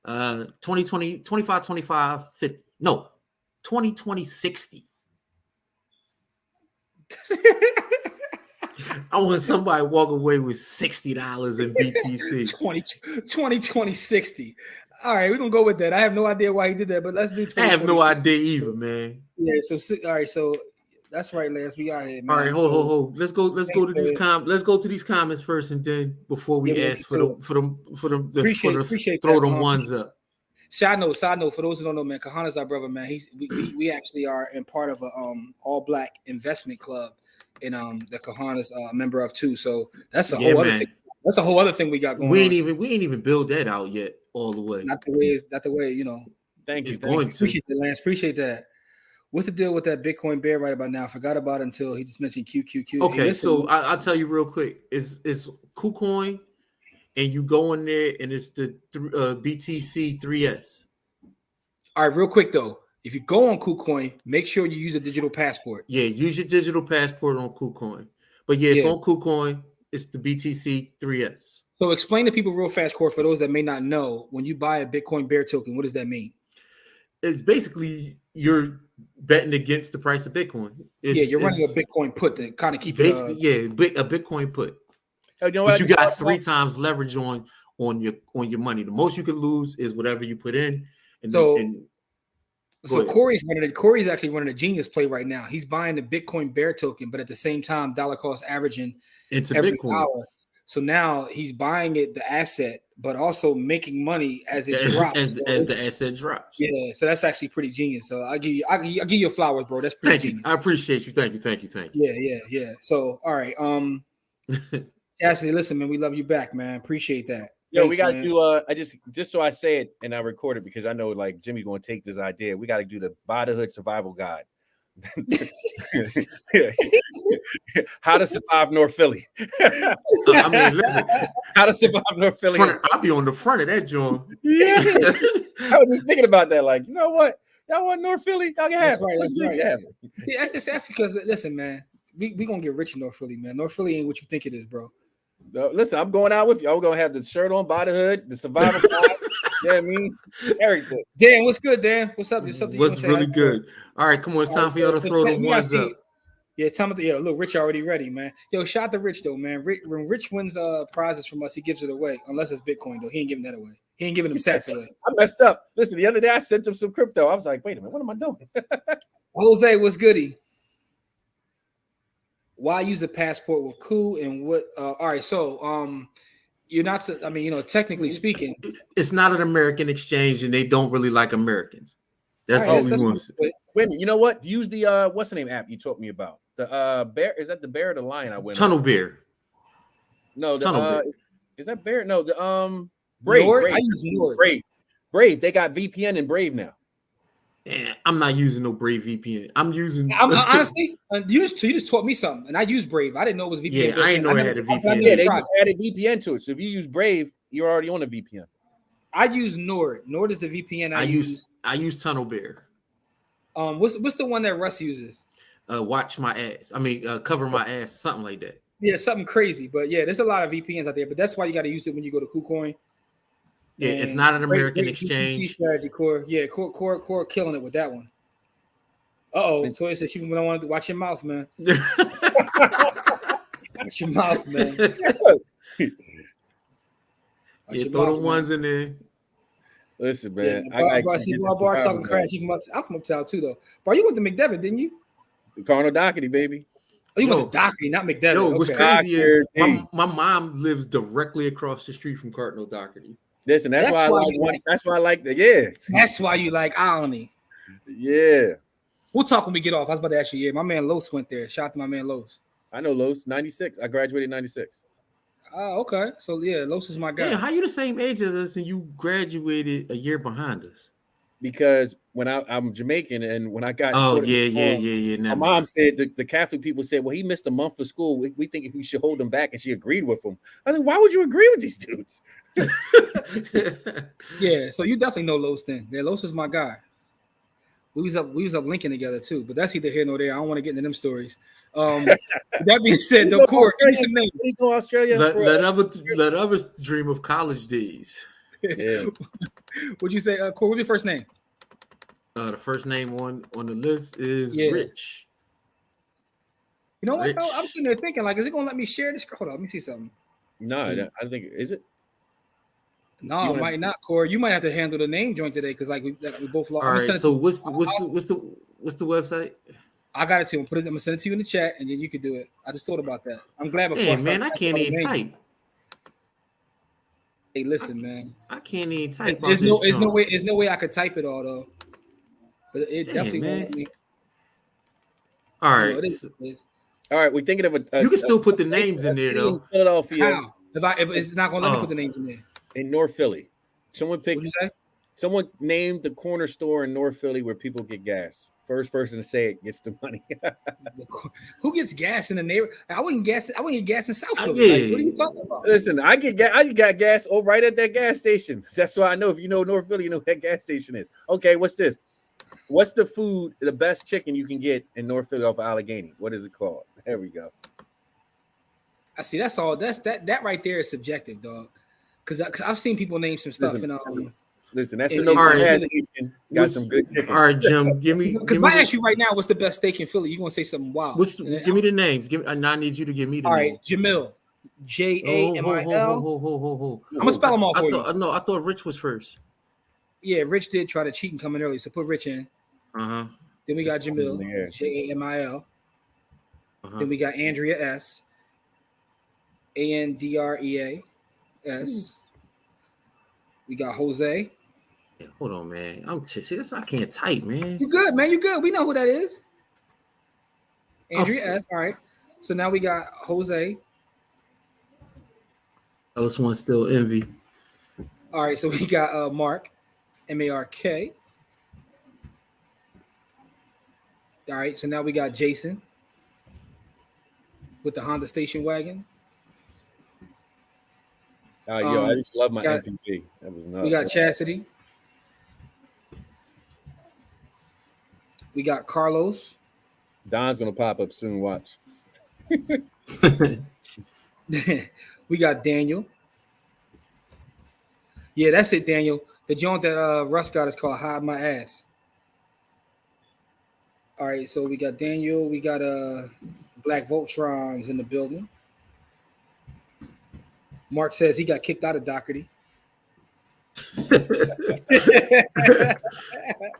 2020, 25, 25, 50. No, 2020, 60. I want somebody to walk away with $60 in BTC.
2020, 60. All right, we're going to go with that. I have no idea why he did that, but let's do 2020.
I have no idea either, man.
Yeah, so all right, so that's right, Lance. We out here, man.
All right, hold. Let's go to these let's go to these comments first, and then before we ask for them throw them ones up.
Side note, for those who don't know, man, Kahana's our brother, man. We actually are in part of a all black investment club, and the Kahana's a member of too. So that's a whole other thing. That's a whole other thing we got going.
We ain't even build that out yet all the way.
Not the way, you know.
Thank you.
Appreciate that, Lance. Appreciate that. What's the deal with that Bitcoin bear right about now? I forgot about it until he just mentioned QQQ.
Okay, hey, so I'll tell you real quick. It's KuCoin, and you go in there, and it's the BTC 3S.
All right, real quick though. If you go on KuCoin, make sure you use a digital passport.
Yeah, use your digital passport on KuCoin. But it's on KuCoin. It's the BTC 3S.
So explain to people real fast, Core, for those that may not know, when you buy a Bitcoin bear token, what does that mean?
It's basically you're betting against the price of Bitcoin.
You're running a Bitcoin put to kind of keep
it. A Bitcoin put.
Oh, you know
but you got 3 times leverage on your money. The most you could lose is whatever you put in.
So Corey's actually running a genius play right now. He's buying the Bitcoin bear token, but at the same time, dollar cost averaging
into
every
Bitcoin.
hour. So now he's buying it, the asset, but also making money as it drops.
As the asset drops.
Yeah, so that's actually pretty genius. So I'll give you your flowers, bro. That's pretty genius.
I appreciate you. Thank you.
Yeah. So all right. Cassidy, listen, man, we love you back, man. Appreciate that.
Yo, we gotta do I just so I say it and I record it because I know like Jimmy's gonna take this idea. We gotta do the Buy the Hood survival guide. How to survive North Philly.
I mean, listen,
how to survive North Philly.
I'll be on the front of that joint.
Yeah. I was just thinking about that. Like, you know what? Y'all want North Philly? Y'all can have it.
That's right. Yeah, that's because listen, man, we gonna get rich in North Philly, man. North Philly ain't what you think it is, bro.
No, listen, I'm going out with you. I'm gonna have the shirt on, Buy the Hood, the survival guide. You know what I mean? Everything.
Dan, what's good, Dan? What's up?
What's really good? All right, come on, it's time for y'all to throw the ones up.
Yeah, look, Rich already ready, man. Yo, shout out to Rich though, man. When Rich wins prizes from us, he gives it away. Unless it's Bitcoin though, he ain't giving that away. He ain't giving them sats away.
I messed up. Listen, the other day I sent him some crypto. I was like, wait a minute, what am I doing?
Jose, what's goody? Why use a passport with Ku and what? All right, so you're not. I mean, you know, technically speaking,
it's not an American exchange, and they don't really like Americans. That's what we want.
Wait a minute, you know what? Use the what's the name app you taught me about? The bear, is that the bear or the lion? I went
Tunnel Bear.
No, the Bear. Is that bear? No, the Brave.
I use Nord.
Brave. They got VPN in Brave now.
Yeah, I'm not using no Brave VPN. I'm
honestly, you just taught me something, and I use Brave. I didn't know it was VPN.
Yeah, I didn't know it had a VPN.
Yeah, they just added VPN to it. So if you use Brave, you're already on a VPN.
I use Nord. Nord is the VPN I use.
I use Tunnel Bear.
What's the one that Russ uses?
Watch my ass. I mean, cover my ass, something like that.
Yeah, something crazy. But yeah, there's a lot of VPNs out there. But that's why you got to use it when you go to KuCoin.
Yeah, it's not an American exchange.
Strategy, Core. Yeah, Core killing it with that one. So it says she don't want to watch your mouth, man. Watch your mouth, man.
Throw the ones in there.
Listen, man.
I see Bar talking crash. I'm from Uptown too, though. Bar, you went to McDevitt, didn't you?
The Cardinal Doherty, baby.
Oh, you went to Doherty, not McDevitt.
Yo, what's crazy is my mom lives directly across the street from Cardinal Doherty.
Listen, that's why I like. That's why I like the. Yeah,
that's why you like Alney.
Yeah,
we'll talk when we get off. I was about to ask you. Yeah, my man Los went there. Shout out to my man Los.
I know Los. 96. I graduated in 96.
Oh, okay. So yeah, Los is my guy.
Yeah, how you the same age as us and you graduated a year behind us?
Because when I'm Jamaican and when I got my mom said the Catholic people said, well, he missed a month of school. We think we should hold him back, and she agreed with him. I was like, why would you agree with these dudes?
Yeah, so you definitely know Los then. Yeah, Los is my guy. We was up linking together too, but that's either here nor there. I don't want to get into them stories. That being said, though, Corey, give me some names.
Go Australia.
Let others dream of college days.
Yeah.
What'd you say, Corey? What's your first name?
The first name on the list is Rich.
You know what? Though? I'm sitting there thinking, like, is it gonna let me share this? Hold on, let me see something.
No, I think is it.
No, it might not, Corey. You might have to handle the name joint today because, like, we both lost.
All right. So what's the website?
I got it to him. I'm gonna send it to you in the chat, and then you can do it. I just thought about that. I'm glad.
Hey, man, I can't even type.
Hey, listen, man.
I can't even type.
There's no way I could type it all though. But it definitely won't be.
All right.
All right, we're thinking of a.
You can still put the names in there though.
Philadelphia.
How? If it's not gonna let me put the names in there.
In North Philly, someone picked.
What'd you say?
Someone named the corner store in North Philly where people get gas. First person to say it gets the money.
Who gets gas in the neighborhood? I wouldn't get gas in South Philly. Like, what are you talking about?
Listen, I got gas right at that gas station. That's why I know if you know North Philly, you know what that gas station is. Okay, what's this? What's the food, the best chicken you can get in North Philly off of Allegheny? What is it called? There we go.
I see. That's all. That right there is subjective, dog. Because I've seen people name some stuff.
Listen, that's another gas station. Got some good chicken.
All right, Jim, give me.
Because if I ask you right now, what's the best steak in Philly? You're gonna say something wild.
Give me the names. I need you to give me the names.
All right, Jamil. Jamil. I'm gonna spell them all for you.
No, I thought Rich was first.
Yeah, Rich did try to cheat and come in early, so put Rich in.
Then
we got Jamil, Jamil. Then we got Andrea S. Andrea S. We got Jose.
Yeah, hold on, man. See, I can't type, man.
You good, man? You good? We know who that is. Andrea S. All right. So now we got Jose.
This one's still Envy.
All right. So we got Mark, M-A-R-K. All right. So now we got Jason with the Honda station wagon.
I used to love my MPV. That was nuts.
We got Chastity. We got Carlos.
Don's gonna pop up soon. Watch.
We got Daniel. Yeah, that's it, Daniel. The joint that Russ got is called "Hide My Ass." All right, so we got Daniel. We got Black Voltrons in the building. Mark says he got kicked out of Doherty.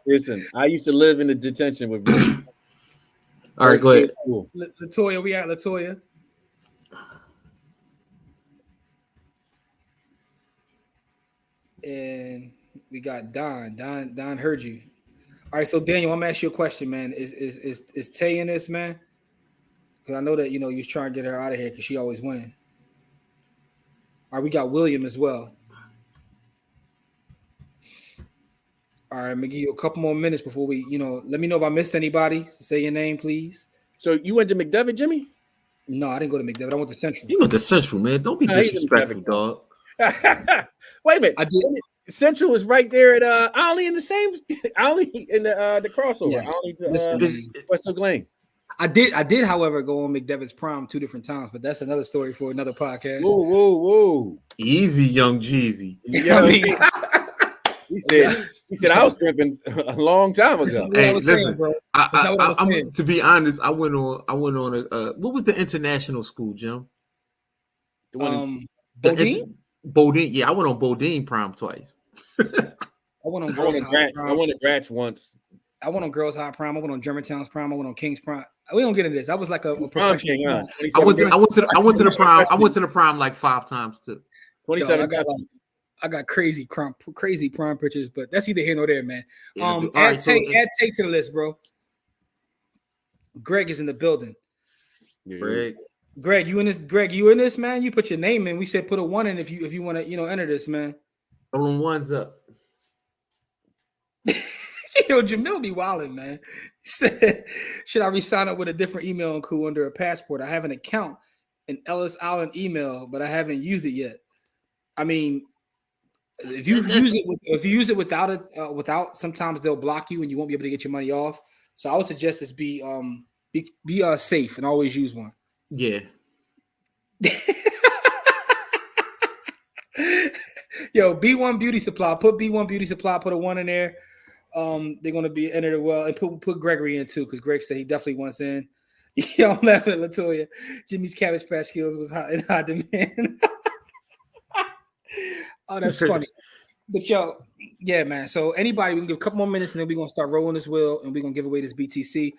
Listen, I used to live in the detention with me.
All right, go ahead.
Latoya, we got Latoya. And we got Don. Don heard you. All right, so Daniel, I'm gonna ask you a question, man. Is Tay in this, man? Because I know that you was trying to get her out of here because she always winning. All right, we got William as well. All right, I'm gonna give you a couple more minutes before we, let me know if I missed anybody. Say your name, please.
So you went to McDevitt, Jimmy?
No, I didn't go to McDevitt. I went to Central.
You went to Central, man. Don't be disrespectful, dog.
Wait a minute.
I did.
Central is right there at Ollie in the same Ollie in the crossover.
Yes.
Ollie West Oak Lane.
I did, however, go on McDevitt's prom 2 different times, but that's another story for another podcast.
Whoa.
Easy, young Jeezy.
Yeah, he said I was tripping a long time ago.
Hey, listen, I'm to be honest, I went on what was the international school, Jim?
Bodine?
Bodine, yeah, I went on Bodine prom twice.
I went to
Gratch once.
I went on Girls High Prime. I went on Germantown's Prime. I went on King's Prime. We don't get into this. I was like a professional.
I went to the Prime. I went to the Prime like 5 times too.
27.
I got crazy prime pictures, but that's either here nor there, man.
Yeah,
add Tate to the list, bro. Greg is in the building. Greg, you in this? Greg, you in this, man? You put your name in. We said put a 1 in if you want to, enter this, man.
Rolling 1s up.
Yo, Jamil be wilding, man. He said, should I re-sign up with a different email and cool under a passport? I have an account in Ellis Island email, but I haven't used it yet. I mean, if you use it without, sometimes they'll block you and you won't be able to get your money off. So I would suggest this be safe and always use one.
Yeah.
Yo, B1 Beauty Supply. Put B1 Beauty Supply. Put a 1 in there. They're gonna be entered well, and put Gregory in too, because Greg said he definitely wants in. Yo, I'm laughing at Latoya. Jimmy's Cabbage Patch Kills was in high demand. Oh, that's funny. But yo, yeah, man. So anybody, we can give a couple more minutes, and then we're gonna start rolling this wheel, and we're gonna give away this BTC.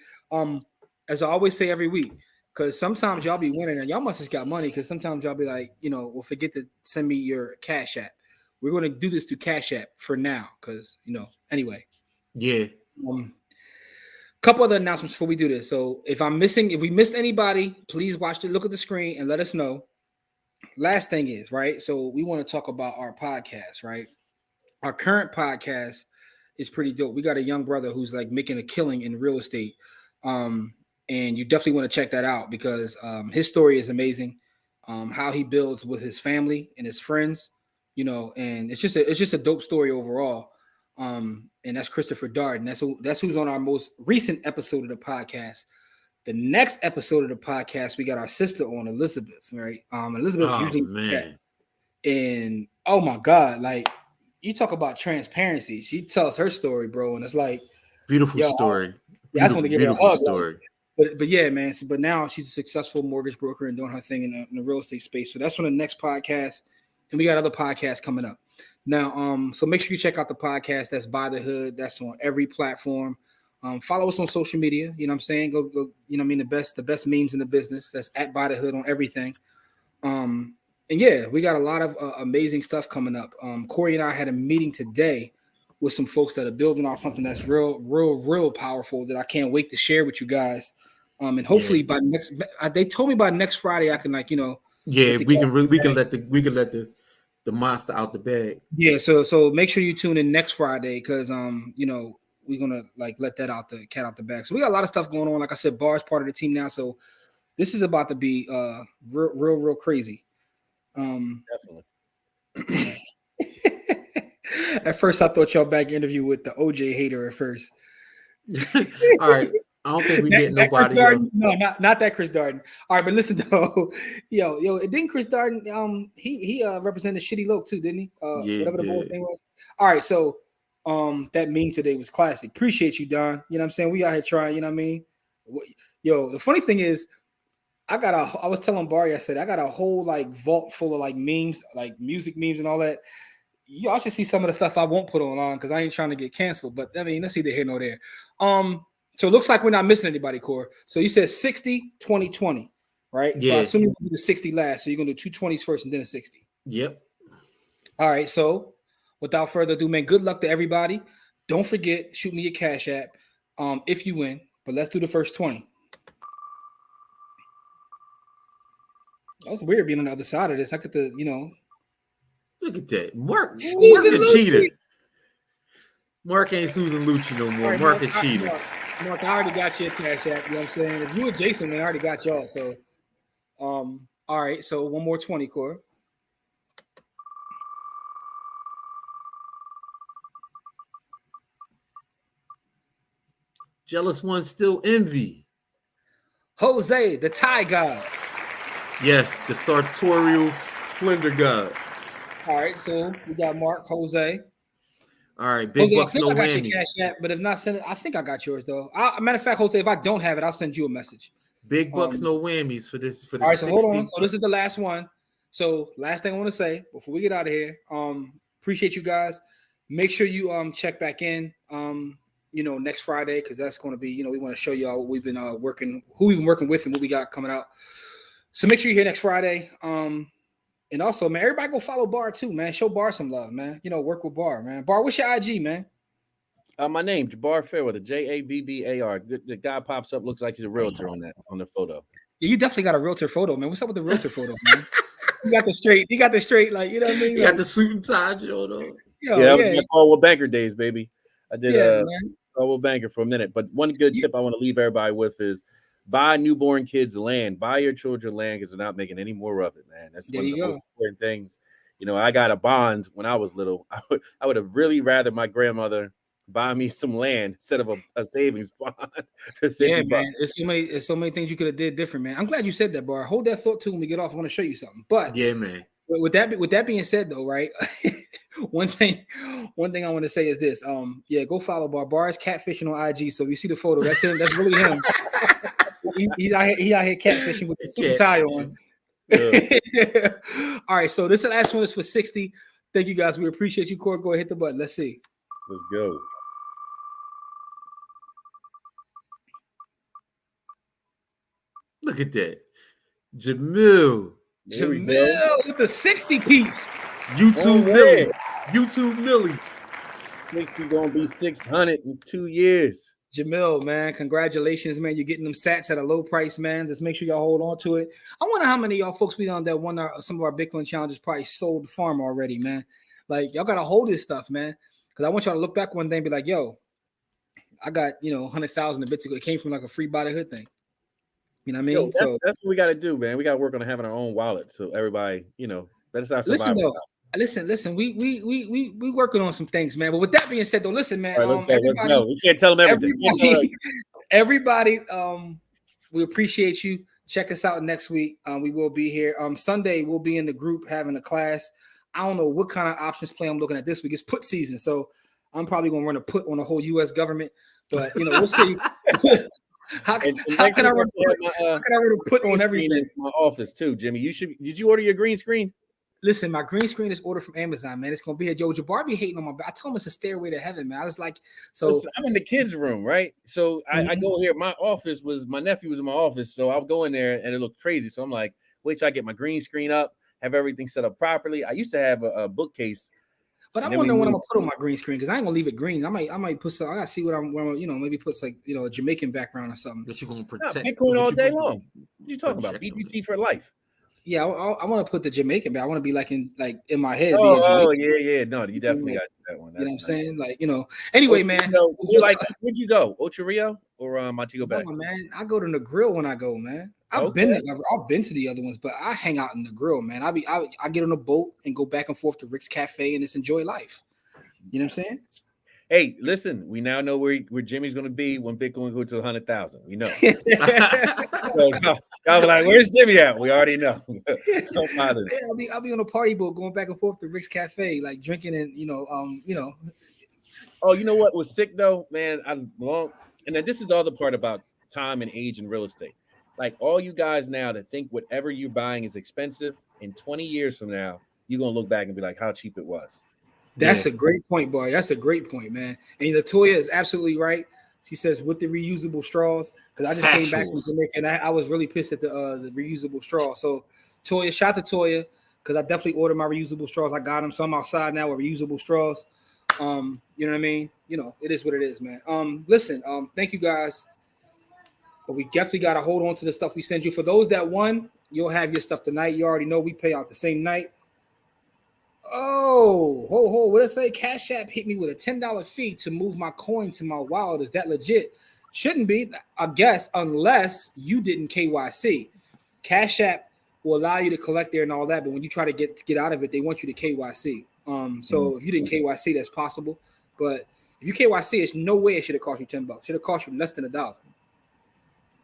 As I always say every week, because sometimes y'all be winning, and y'all must have got money, because sometimes y'all be like, well, forget to send me your Cash App. We're gonna do this through Cash App for now, because anyway.
Yeah.
Couple other announcements before we do this. So if we missed anybody, please look at the screen and let us know. Last thing is, right? So we want to talk about our podcast, right? Our current podcast is pretty dope. We got a young brother who's like making a killing in real estate. And you definitely want to check that out, because his story is amazing. How he builds with his family and his friends, and it's just a dope story overall. And that's Christopher Darden. That's who's on our most recent episode of the podcast. The next episode of the podcast, we got our sister on, Elizabeth, right? Elizabeth's usually and oh my God, like, you talk about transparency. She tells her story, bro, and it's like
beautiful story.
I just want to give her a hug.
Story.
But yeah, man. But now she's a successful mortgage broker and doing her thing in the real estate space. So that's on the next podcast, and we got other podcasts coming up. Now, so make sure you check out the podcast. That's By the Hood. That's on every platform. Follow us on social media. You know what I'm saying? Go. The best memes in the business. That's at By the Hood on everything. And yeah, we got a lot of amazing stuff coming up. Corey and I had a meeting today with some folks that are building on something that's real powerful that I can't wait to share with you guys. And hopefully by they told me by next Friday I can we can let the monster out the bag. Yeah, so make sure you tune in next Friday, because we're gonna let that cat out the bag. So we got a lot of stuff going on. Like I said, Bar's part of the team now, so this is about to be real crazy.
Definitely.
At first, I thought y'all back interview with the OJ hater at first.
All right. I don't think we get nobody.
No, not that Chris Darden. All right, but listen though, yo, didn't Chris Darden? He represented Shitty Loke too, didn't he? Whatever the boy's name was. All right, so that meme today was classic. Appreciate you, Don. You know what I'm saying? We out here trying. You know what I mean? Yo, the funny thing is, I was telling Barry, I said I got a whole vault full of memes, music memes and all that. Y'all should see some of the stuff I won't put on because I ain't trying to get canceled. But I mean, that's either here nor there. So it looks like we're not missing anybody, Core. So you said 60, 20, 20, right? Yeah. So I assume you do the 60 last. So you're gonna do 2 20s first and then a 60.
Yep.
All right. So without further ado, man, good luck to everybody. Don't forget, shoot me your Cash App if you win. But let's do the first 20. That was weird being on the other side of this. I could
Look at that. Mark a cheater. Mark ain't Susan Lucci no more. Right, Mark a cheater.
Mark, I already got your Cash App. You know what I'm saying? If you and Jason, man, I already got y'all. So, all right. So one more 20, Core.
Jealous one still envy.
Jose, the tie god.
Yes, the sartorial splendor god.
All right, so we got Mark, Jose.
All right, big Jose, bucks, no
I got
whammy.
Your Cash App, but if not, send it. I think I got yours though. Matter of fact, Jose, if I don't have it, I'll send you a message.
Big bucks, no whammies for this. For the
all right, so 60. Hold on. So this is the last one. So last thing I want to say before we get out of here. Appreciate you guys. Make sure you check back in. next Friday, because that's going to be, we want to show y'all what we've been who we've been working with and what we got coming out. So make sure you're here next Friday. And also, man, everybody go follow Bar too, man. Show Bar some love, man. Work with Bar, man. Bar, what's your IG, man?
My name, Jabbar Fairweather, Jabbar. The guy pops up, looks like he's a realtor on the photo.
Yeah, you definitely got a realtor photo, man. What's up with the realtor photo, man? You got the straight, like, you know what I mean?
You got the suit and tie, Joe.
That was my Caldwell Banker days, baby. I did Caldwell Banker for a minute. But one good tip I want to leave everybody with is buy newborn kids land. Buy your children land because they're not making any more of it, man. That's one of the most important things. I got a bond when I was little. I would have really rather my grandmother buy me some land instead of a savings bond for $50.
Man. There's so many things you could have did different, man. I'm glad you said that, Bar. Hold that thought too when we get off. I want to show you something. But
yeah, man.
With that being said, though, right? one thing I want to say is this. Go follow Bar. Bar is catfishing on IG. So if you see the photo, that's him. That's really him. He's out here catfishing with the suit and tie on. All right, so this last one is for 60. Thank you guys. We appreciate you, Court. Go ahead, hit the button. Let's see.
Let's go.
Look at that. Jamil
with the 60 piece.
YouTube Millie. YouTube Millie.
60 gonna be 600 in 2 years.
Jamil, man, congratulations, man. You're getting them sats at a low price, man. Just make sure y'all hold on to it. I wonder how many of y'all folks we on that won some of our Bitcoin challenges probably sold the farm already, man. Like, y'all gotta hold this stuff, man. Because I want y'all to look back one day and be like, yo, I got 100,000 of Bitcoin. It came from like a free buy the hood thing. You know what I mean?
That's what we got to do, man. We got to work on having our own wallet, so everybody, that's our survival.
Listen. We working on some things, man. But with that being said, though, listen, man.
All right, let's go. We can't tell them everything.
Everybody, we appreciate you. Check us out next week. We will be here. Sunday we'll be in the group having a class. I don't know what kind of options play I'm looking at this week. It's put season, so I'm probably gonna run a put on the whole U.S. government. But we'll see. How can I run a put on everything?
In my office too, Jimmy. Did you order your green screen?
Listen, my green screen is ordered from Amazon, man. It's gonna be a Joe Jabbar be hating on my back. I told him it's a stairway to heaven, man. I was like,
listen, I'm in the kids' room, right? So I go here. My nephew was in my office, so I'll go in there and it looked crazy. So I'm like, wait till I get my green screen up, have everything set up properly. I used to have a bookcase.
But I'm wondering what I'm gonna put on my green screen because I ain't gonna leave it green. I might put some. I gotta see what I'm maybe put like a Jamaican background or something.
But you're gonna protect
Bitcoin all day long. What you talking about? BTC for life.
Yeah, I want to put the Jamaican back. I want to be like in my head.
Oh yeah. No, you definitely got that one.
You know what I'm saying? Like, Anyway, man.
Where'd you go? Ocho Rio or Montego Bay?
No, man. I go to the grill when I go, man. I've been to the other ones, but I hang out in the grill, man. I get on a boat and go back and forth to Rick's Cafe and just enjoy life. You know what I'm saying?
Hey, listen, we now know where Jimmy's going to be when Bitcoin goes to 100,000. We know. So, I'll be like, where's Jimmy at? We already know. Don't bother.
Yeah, I'll be on a party boat going back and forth to Rick's Cafe, like drinking and
Oh, you know what was sick though, man? And then this is the other part about time and age in real estate. Like all you guys now that think whatever you're buying is expensive, in 20 years from now, you're gonna look back and be like, how cheap it was.
That's a great point, boy. That's a great point, man. And Latoya is absolutely right. She says with the reusable straws, because I just came back from Jamaica and I was really pissed at the reusable straw. So Toya, shout to Toya, because I definitely ordered my reusable straws. I got them, so I'm outside now with reusable straws. You know what I mean? It is what it is, man. Listen, thank you guys. But we definitely got to hold on to the stuff we send you. For those that won, you'll have your stuff tonight. You already know we pay out the same night. Oh, what did I say? Cash App hit me with a $10 fee to move my coin to my wallet. Is that legit? Shouldn't be, I guess, unless you didn't KYC. Cash App will allow you to collect there and all that, but when you try to get out of it, they want you to KYC. So if you didn't KYC, that's possible. But if you KYC, it's no way it should have cost you $10. It should have cost you less than $1.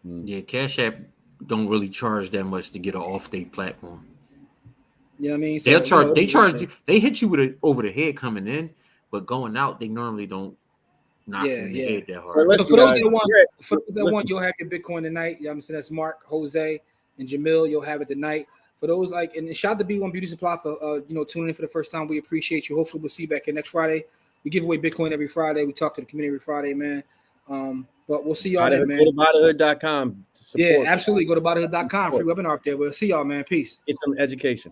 Yeah, Cash App don't really charge that much to get an off-date platform.
You know what I mean?
So, they hit you with it over the head coming in, but going out, they normally don't knock you in the head that hard.
So for those that want, you'll have your Bitcoin tonight. You know what I'm saying? That's Mark, Jose, and Jamil. You'll have it tonight. For those and shout out to B1 Beauty Supply for tuning in for the first time. We appreciate you. Hopefully we'll see you back here next Friday. We give away Bitcoin every Friday. We talk to the community every Friday, man. But we'll see y'all then, man.
Go to bodyhood.com.
Yeah, absolutely. Go to bodyhood.com. Free webinar up there. We'll see y'all, man. Peace.
Get some education.